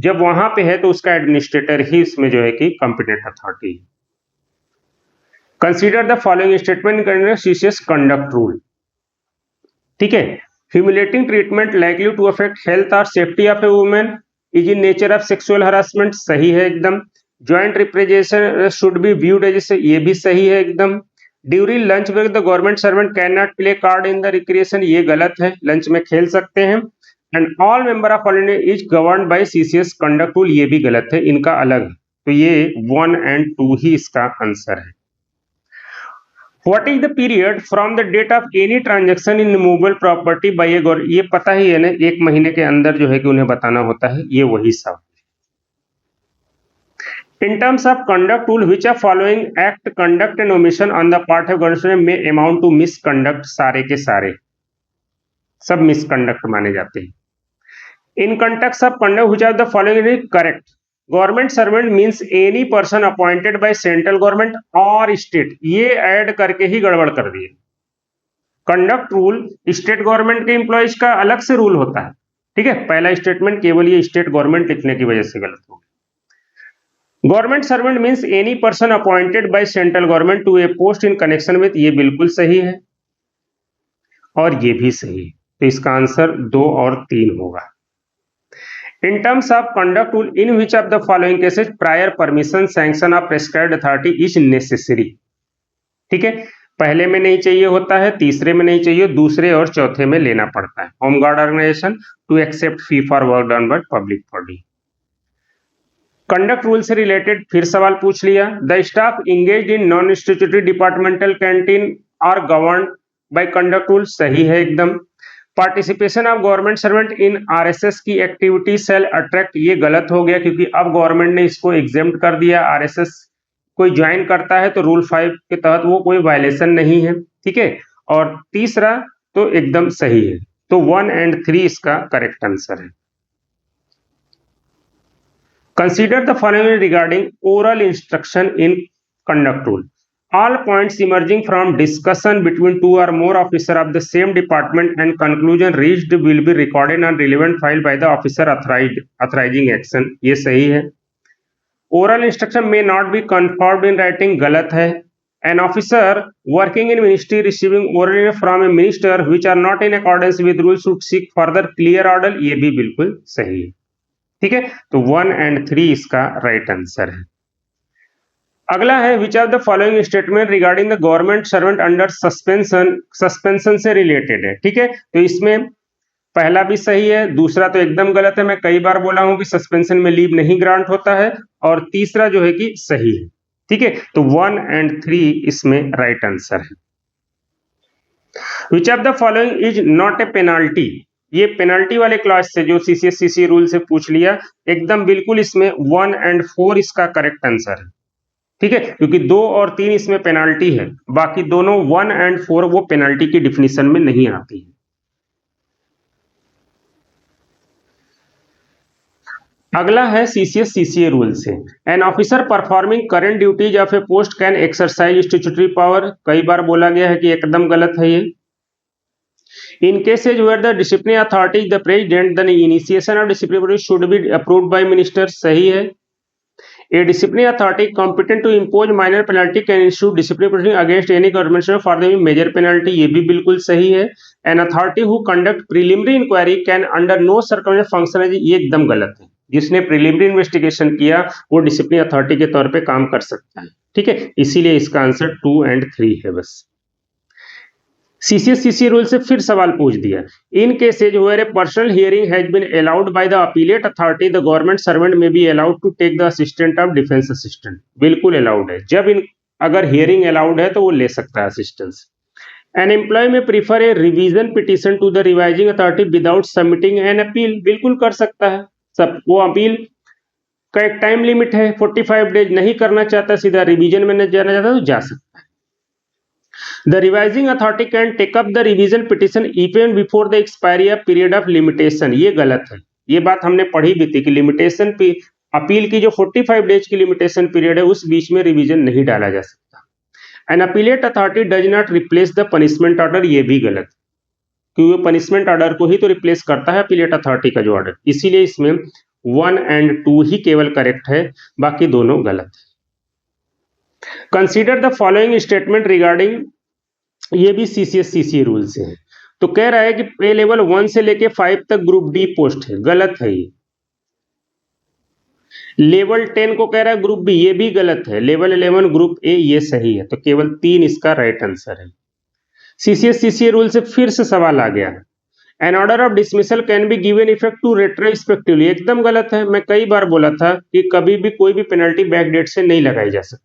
जब वहां पे है तो उसका administrator ही इसमें जो है कि competent authority है। Consider the following statement in CCS conduct rule, ठीक है। Humiliating treatment likely to affect health or safety of a woman is in nature of sexual harassment, सही है एकदम। Joint representation should be viewed as, ये भी सही है एकदम। During lunch break the government servant can not play card in the recreation, ये गलत है, लंच में खेल सकते हैं। And all member of all India is govern by CCS conduct rule, ये भी गलत है, इनका अलग है। तो ये 1 और 2 ही इसका आंसर है। What is the period from the date of any transaction in movable property by a government? ये पता ही है ना, 1 महीने के अंदर जो है कि उन्हें बताना होता है, ये वही सब। In terms of conduct rule, which of following act, conduct and omission on the part of government may amount to misconduct? सारे के सारे सब misconduct माने जाते हैं। In context of conduct, which of the following is correct? Government servant means any person appointed by central government और state, ये add करके ही गड़बड़ कर दिए। कंडक्ट रूल स्टेट गवर्नमेंट के एम्प्लॉइज का अलग से रूल होता है, ठीक है। पहला स्टेटमेंट केवल ये स्टेट गवर्नमेंट लिखने की वजह से गलत हो गया। Government servant means any person appointed by central government to a post in connection with, ये बिल्कुल सही है और ये भी सही है। तो इसका आंसर 2 और 3 होगा। In terms of conduct rule, in which of the following cases prior permission sanction of prescribed authority is necessary? ठीक है, पहले में नहीं चाहिए होता है, तीसरे में नहीं चाहिए, दूसरे और चौथे में लेना पड़ता है। Home guard organisation to accept fee for work done by public body. Conduct rule से रिलेटेड फिर सवाल पूछ लिया। The staff engage in non statutory departmental canteen are govern by conduct rule, सही है एकदम। Participation of government servant in RSS की activity cell attract, ये गलत हो गया क्योंकि अब गवर्नमेंट ने इसको एग्जेम्प्ट कर दिया। आरएसएस कोई ज्वाइन करता है तो रूल 5 के तहत वो कोई वायलेशन नहीं है, ठीक है। और तीसरा तो एकदम सही है, तो 1 और 3 इसका करेक्ट आंसर है। Consider the following regarding oral instruction in conduct rule. All points emerging from discussion between 2 or more officers of the same department and conclusion reached will be recorded and relevant file by the officer authorizing action, ये सही है। Oral instruction may not be confirmed in writing, गलत है। An officer working in ministry receiving oral from a minister which are not in accordance with rules should seek further clear order, ये भी बिल्कुल सही है, ठीक है। तो 1 और 3 इसका राइट आंसर है। अगला है which of the following statement regarding the government servant under suspension से रिलेटेड है, ठीक है। तो इसमें पहला भी सही है, दूसरा तो एकदम गलत है। मैं कई बार बोला हूं कि सस्पेंशन में लीव नहीं ग्रांट होता है, और तीसरा जो है कि सही है, ठीक है। तो 1 और 3 इसमें राइट आंसर है। Which of the following is not a penalty, ये पेनाल्टी वाले क्लास से जो सीसीएस रूल से पूछ लिया, एकदम बिल्कुल इसमें 1 और 4 इसका करेक्ट आंसर है, ठीक है। क्योंकि 2 और 3 इसमें पेनाल्टी है, बाकी दोनों 1 और 4 वो पेनाल्टी की डिफिनीशन में नहीं आती है। अगला है सीसीएस सीसीए रूल से। An officer performing current duties of A post can exercise statutory power, कई बार बोला गया है कि एकदम गलत है ये। In cases where the disciplinary authority is the president the initiation of disciplinary should be approved by minister, सही है। A disciplinary authority competent to impose minor penalty can issue disciplinary proceeding against any government for the major penalty, ये भी बिल्कुल सही है। An authority who conduct preliminary inquiry can under no circumstances function as, ये एकदम गलत है। जिसने प्रिलिमिनरी इन्वेस्टिगेशन किया वो डिसिप्लिनरी अथॉरिटी के तौर पे काम कर सकता है, ठीक है। इसीलिए इसका आंसर 2 और 3 है बस। सीसीएस रूल से फिर सवाल पूछ दिया, in cases where a personal hearing has been allowed by the appellate authority the government servant may be allowed to take the assistant of defence assistant. बिल्कुल अलाउड है, जब इन अगर हियरिंग अलाउड है तो वो ले सकता है assistance. An employ may prefer a revision petition to the revising authority without submitting an appeal. बिल्कुल कर सकता है, सब वो अपील का एक टाइम लिमिट है 45 डेज, नहीं करना चाहता सीधा रिवीजन में नहीं जाना चाहता तो जा सकता है। The revising authority can take up the revision petition even before the expiry of period of limitation। ये गलत है, ये बात हमने पढ़ी भी थी कि लिमिटेशन पे अपील की जो 45 डेज की लिमिटेशन पीरियड है उस बीच में रिवीजन नहीं डाला जा सकता। An appellate authority does not replace the punishment order, ये भी गलत, क्योंकि वो पनिशमेंट ऑर्डर को ही तो रिप्लेस करता है अपीलेट अथॉरिटी का जो ऑर्डर, इसीलिए इसमें 1 और 2 ही केवल करेक्ट है, बाकी दोनों गलत है। Consider the following statement regarding, ये भी सीसीए रूल से है। तो कह रहा है कि पे लेवल 1 से लेके 5 तक ग्रुप डी पोस्ट है, गलत है ये। लेवल 10 को कह रहा है ग्रुप बी, ये भी गलत है। लेवल 11 ग्रुप ए, ये सही है। तो केवल 3 इसका राइट आंसर है। सीसीए रूल से फिर से सवाल आ गया, an order of dismissal can be given effect to retrospectively. एकदम गलत है, मैं कई बार बोला था कि कभी भी कोई भी पेनल्टी बैक डेट से नहीं लगाई जा सकती।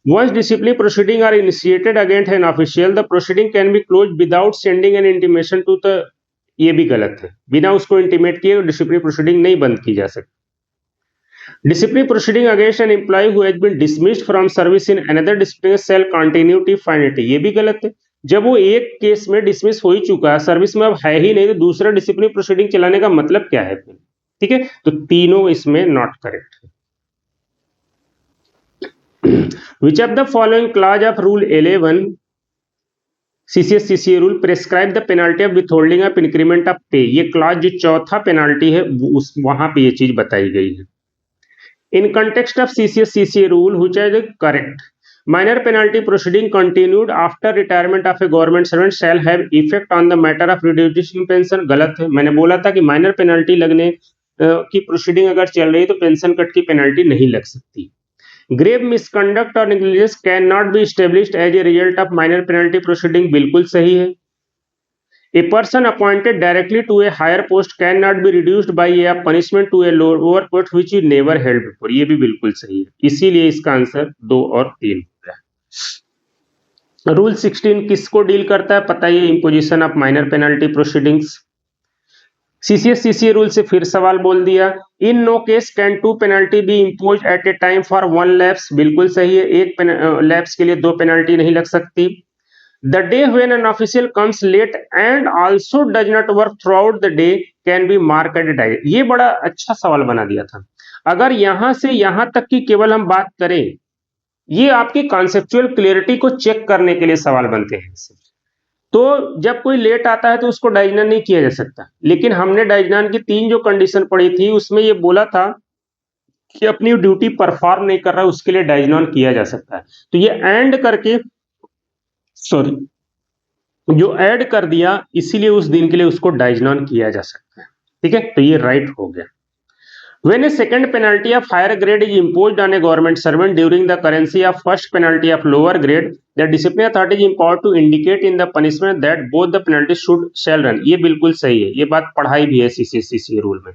Once disciplinary proceedings are initiated against an official, the proceeding can be closed without sending an intimation to the, ये भी गलत है, बिना उसको इंटीमेट किए डिसिप्लिनरी प्रोसीडिंग नहीं बंद की जा सकती। Disciplinary proceeding against an employ who has been dismissed from service in another disciplinary cell continue to finality, ये भी गलत है। जब वो एक केस में डिसमिस हो ही चुका है, सर्विस में अब है ही नहीं, तो दूसरा डिसिप्लिनरी प्रोसीडिंग चलाने का मतलब क्या है फिर? ठीक है, तो तीनों इसमें नॉट करेक्ट है। Which of the following clause of Rule 11 CCA rule prescribe the penalty of withholding of increment of pay? ये क्लॉज जो चौथा पेनाल्टी है उस वहां पे ये चीज बताई गई है। In context of CCA rule, which is correct? Minor penalty proceeding continued after retirement of a government servant shall have effect on the matter of reducing pension। गलत है, मैंने बोला था कि माइनर पेनाल्टी लगने की प्रोसीडिंग अगर चल रही है तो पेंशन कट की पेनाल्टी नहीं लग सकती। ग्रेव मिसकंडक्ट और negligence can not be established as a result of minor penalty proceeding, बिल्कुल सही है। A person appointed directly to a higher post can not be reduced by a punishment to a lower post which you never held before, ये भी बिल्कुल सही है। इसीलिए इसका आंसर 2 और 3 हो गया। रूल 16 किसको डील करता है पता है, imposition of minor penalty proceedings. CCA rule से फिर सवाल बोल दिया, in no case can 2 penalty be impose at a time for 1 lapse, बिल्कुल सही है, एक लैप्स के लिए 2 पेनल्टी नहीं लग सकती। The day when an official comes late and also does not work throughout the day can be mark at a diary, ये बड़ा अच्छा सवाल बना दिया था। अगर यहां से यहां तक की केवल हम बात करें, ये आपकी कॉन्सेप्चुअल क्लियरिटी को चेक करने के लिए सवाल बनते हैं। तो जब कोई लेट आता है तो उसको डाइजनन नहीं किया जा सकता, लेकिन हमने डाइजनन की 3 जो कंडीशन पढ़ी थी उसमें ये बोला था कि अपनी ड्यूटी परफॉर्म नहीं कर रहा है उसके लिए डाइजनन किया जा सकता है। तो ये एंड करके जो ऐड कर दिया इसीलिए उस दिन के लिए उसको डाइजनन किया जा सकता है। ठीक है, तो ये राइट हो गया। When a second penalty of higher grade is imposed on a government servant during the currency of first penalty of lower grade, the disciplinary authority is empowered to indicate in the punishment that both the penalties shall run। ये बिल्कुल सही है, ये बात पढ़ाई भी है CCA rule में।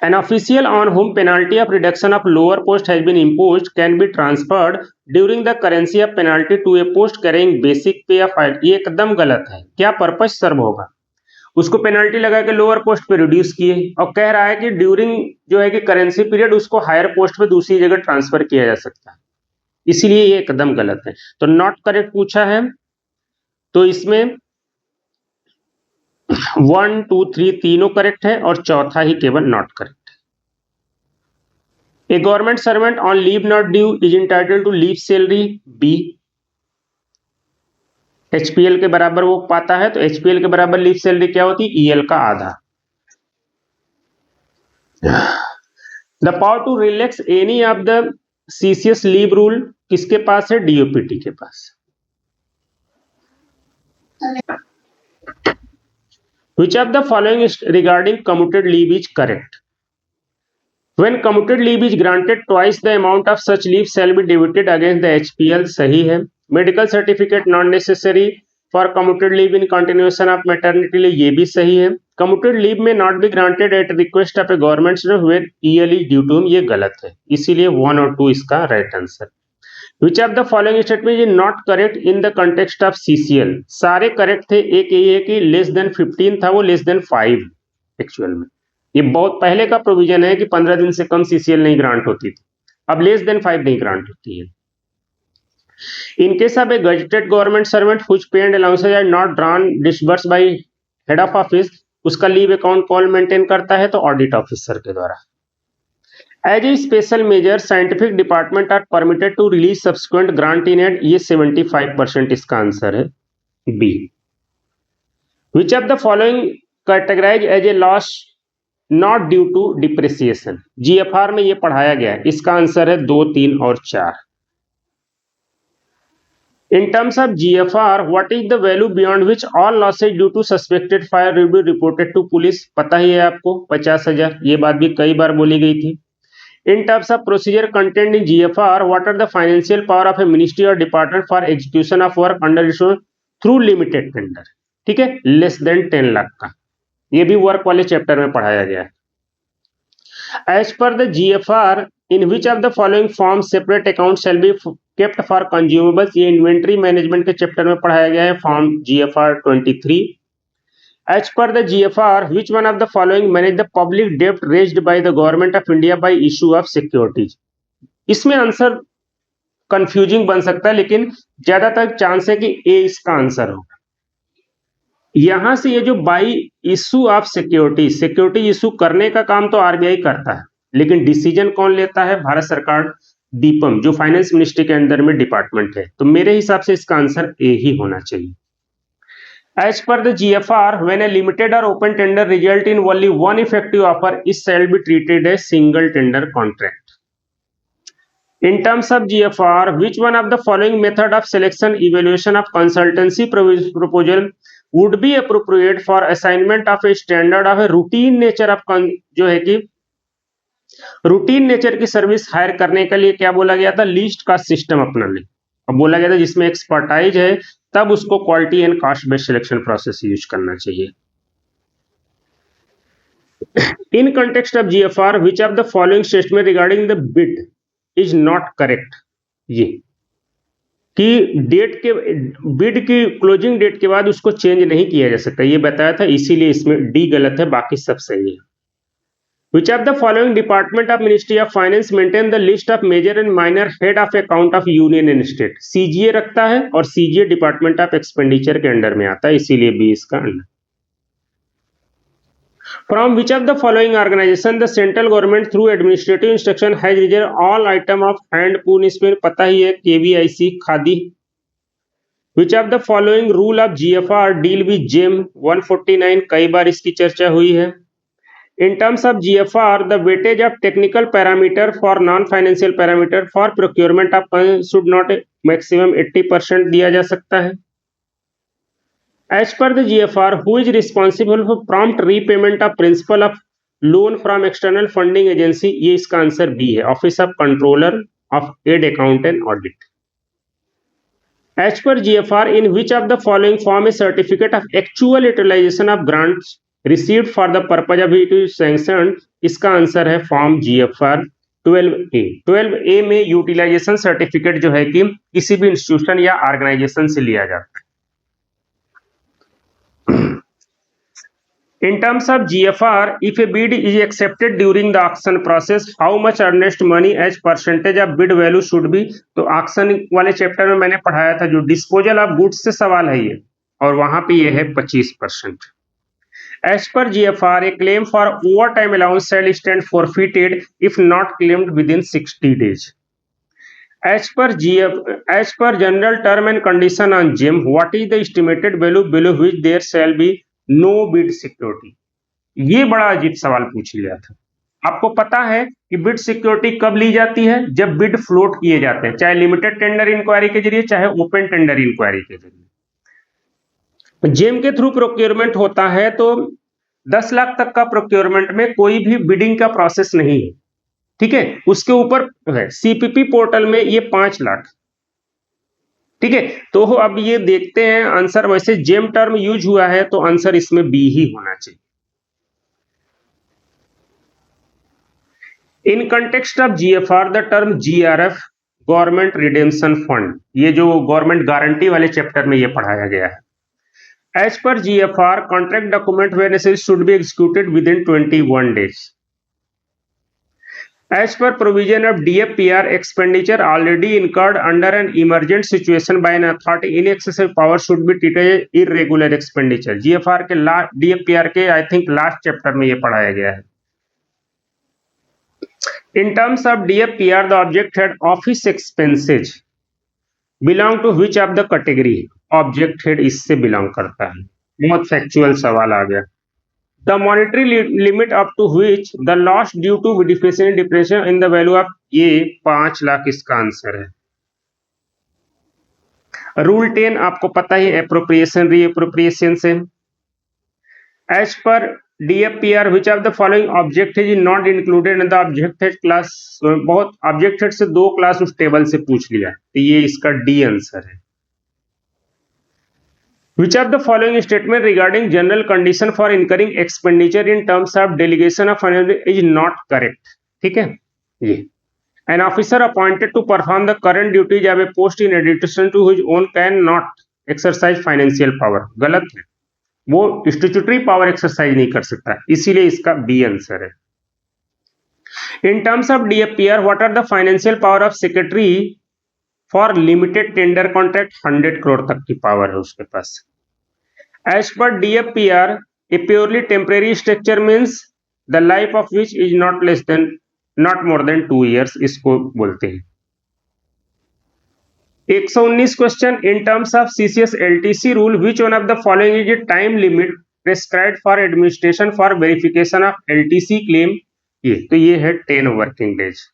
An official on whom penalty of reduction of lower post has been imposed can be transferred during the currency of penalty to a post carrying basic pay of, ये एकदम गलत है। क्या पर्पस सर्व होगा? उसको penalty लगा के लोअर पोस्ट पे रिड्यूस किए और कह रहा है कि ड्यूरिंग जो है कि करेंसी पीरियड उसको हायर पोस्ट पे दूसरी जगह ट्रांसफर किया जा सकता है, इसलिए ये एकदम गलत है। तो नॉट करेक्ट पूछा है, तो इसमें 1 2 3 तीनों करेक्ट है और चौथा ही केवल नॉट करेक्ट है। A government servant on leave not due is entitled to leave salary, B. HPL के बराबर वो पाता है, तो एचपीएल के बराबर लीव सैलरी क्या होती है? ईएल का आधा। The power to relax any of the CCS leave rule किसके पास है? डीओपीटी के पास। Which of the following is regarding commuted leave is correct? When commuted leave is granted, twice the amount of such leave shall be debited against the HPL, सही है। Medical certificate not necessary for commuted leave in continuation of maternity leave, ये भी सही है। Commuted leave may not be granted at request of a government when EL is due to, ये गलत है, इसीलिए 1 और 2 इसका right answer. Which of the following statement is not correct in the context of CCL, सारे correct थे, एक ये है कि लेस देन 15 था, वो लेस देन 5 एक्चुअल में, ये बहुत पहले का प्रोविजन है कि 15 दिन से कम सीसीएल नहीं ग्रांट होती थी, अब लेस देन 5 नहीं ग्रांट होती है। In case of a gazetted government servant whose pay and allowances are not drawn disbursed by head of office, उसका लीव अकाउंट कौन मेंटेन करता है, तो ऑडिट ऑफिसर के द्वारा। As a special major scientific department are permitted to release subsequent grant in aid, ये 75% इसका answer है B. Which of the following categorise as a loss not due to depreciation, GFR में ये पढ़ाया गया है, इसका आंसर है 2, 3 और 4। In terms of GFR, what is the value beyond which all losses due to suspected fire will be reported to police? पता ही है आपको, 50,000, ये बात भी कई बार बोली गई थी। In terms of procedure contained in GFR, what are the financial power of a ministry or department for execution of work under issue through limited tender? ठीक है, लेस देन 10 लाख का, ये भी वर्क वाले चैप्टर में पढ़ाया गया है। As per the GFR, in which of the following forms separate accounts shall be kept for consumables, ये इन्वेंट्री मैनेजमेंट के चैप्टर में पढ़ाया गया है, form GFR 23। As per the GFR, which one of the following manage the public debt raised by the government of India by issue of securities? इसमें answer confusing बन सकता है, लेकिन ज्यादातर चांस है कि ए इसका आंसर होगा। यहां से ये जो by issue of security issue करने का काम तो आरबीआई करता है, लेकिन डिसीजन कौन लेता है, भारत सरकार, दीपम, जो फाइनेंस मिनिस्ट्री के अंदर में डिपार्टमेंट है, तो मेरे हिसाब से इसका आंसर ए ही होना चाहिए। As per the GFR, when a limited और open tender result in only one effective offer, it shall be treated as single tender contract. In terms of GFR, which one of the following method of selection evaluation of consultancy proposal would be appropriate for assignment of a standard of a routine nature of, जो है कि routine nature की service hire करने के लिए क्या बोला गया था, लीस्ट कास्ट सिस्टम अपनाने। अब बोला गया था जिसमें एक्सपर्टाइज है तब उसको quality and caste based selection process use करना चाहिए। इन context of GFR, which of the following statement regarding the bid is not correct, ये कि डेट के बिड की क्लोजिंग डेट के बाद उसको चेंज नहीं किया जा सकता, ये बताया था, इसीलिए इसमें डी गलत है, बाकी सब सही है। Which of the following department of Ministry of Finance maintain the list of major and minor head of account of union and state? CGA रखता है और CGA डिपार्टमेंट ऑफ एक्सपेंडिचर के अंडर में आता है, इसीलिए बी इसका under. From which of the following organization the central government through administrative instruction has reserved all item of hand pool spin, पता ही है, KVIC, khadi. Which of the following rule of GFR deal with GEM 149, कई बार इसकी चर्चा हुई है। In terms of GFR, the weightage of technical parameter for non-financial parameter for procurement of should not maximum 80% दिया जा सकता है। As per the GFR, who is responsible for prompt repayment of principal of loan from external funding agency, ये इसका answer B है, office of controller of ad account and audit. As per GFR, in which of the following form a certificate of actual utilization of grants received for the purpose of it is sanctioned, इसका answer है form GFR 12A। 12A में utilisation certificate जो है कि किसी भी institution या organisation से लिया जाता है। In terms of GFR, if a bid is accepted during the auction process, how much earnest money as percentage of bid value should be? तो ऑक्शन वाले चैप्टर में मैंने पढ़ाया था, जो डिस्पोजल ऑफ गुड्स से सवाल है ये, और वहां पे ये है 25%। As per GFR, a claim for overtime allowance shall stand forfeited if not claimed within 60 days. As per general term and condition on GEM, what is the estimated value below which there shall be no bid security? ये बड़ा अजीब सवाल पूछ लिया था। आपको पता है कि बिड सिक्योरिटी कब ली जाती है, जब बिड फ्लोट किए जाते हैं, चाहे लिमिटेड टेंडर इंक्वायरी के जरिए चाहे ओपन टेंडर इंक्वायरी के जरिए। जेम के थ्रू प्रोक्योरमेंट होता है तो 10 लाख तक का प्रोक्योरमेंट में कोई भी बिडिंग का प्रोसेस नहीं है, ठीक है, उसके ऊपर है सीपीपी पोर्टल में ये 5 लाख, ठीक है, तो अब ये देखते हैं आंसर। वैसे जेम टर्म यूज हुआ है तो आंसर इसमें बी ही होना चाहिए। इन context of GFR the term GRF government redemption fund, ये जो गवर्नमेंट गारंटी वाले चैप्टर में ये पढ़ाया गया है। As per GFR, contract document when necessary should be executed within 21 days. As per provision of DFPR, expenditure already incurred under an emergent situation by an authority in excessive power should be treated as irregular expenditure. GFR के DFPR के I think last chapter में ये पढ़ाया गया है। In terms of DFPR, the object head office expenses belong to which of the category? Object head इससे belong करता है। बहुत फैक्चुअल सवाल आ गया। The monetary limit up to which the loss due to depression in the value of, ये 5 लाख इसका answer है। रूल 10 आपको पता ही, एप्रोप्रिएशन रीएप्रोप्रिएशन से। As per DFPR which of the following object is not included in the object head class? बहुत object head से 2 class उस table से पूछ लिया, तो ये इसका डी आंसर है। Which of the following statement regarding general condition for incurring expenditure in terms of delegation of finance is not correct? ठीक है, ये an officer appointed to perform the current duties of a post in addition to his own can not exercise financial power, गलत है, वो statutory power exercise नहीं कर सकता, इसीलिए इसका बी आंसर है। In terms of DFPR, what are the financial power of secretary for limited tender contract? 100 crore तक की पावर है उसके पास। As per DFPR, a purely temporary structure means the life of which is not more than 2 years, इसको बोलते हैं। 119 question, in terms of CCS LTC rule which one of the following is a time limit prescribed for administration for verification of LTC claim? ये है 10 working days.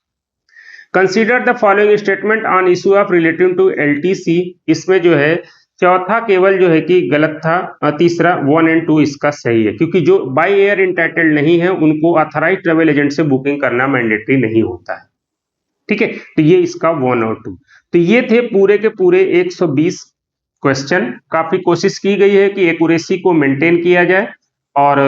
Consider the following statement on issue of relating to LTC, इसमें जो है चौथा केवल जो है कि गलत था, तीसरा 1 और 2 इसका सही है, क्योंकि जो बाय एयर इंटाइटल्ड नहीं है उनको ऑथराइज्ड ट्रैवल एजेंट से बुकिंग करना मैंडेटरी नहीं होता है। ठीक है, तो ये इसका 1 और 2। तो ये थे पूरे के पूरे 120 क्वेश्चन। काफी कोशिश की गई है कि एक्यूरेसी को मेंटेन किया जाए, और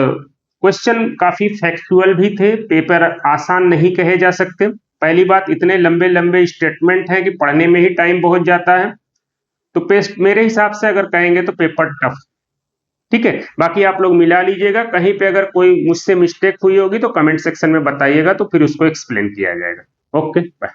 क्वेश्चन काफी फैक्चुअल भी थे। पेपर आसान नहीं कहे जा सकते। पहली बात, इतने लंबे लंबे स्टेटमेंट है कि पढ़ने में ही टाइम बहुत जाता है, तो मेरे हिसाब से अगर कहेंगे तो पेपर टफ। ठीक है, बाकी आप लोग मिला लीजिएगा। कहीं पे अगर कोई मुझसे मिस्टेक हुई होगी तो कमेंट सेक्शन में बताइएगा, तो फिर उसको एक्सप्लेन किया जाएगा। Okay, bye.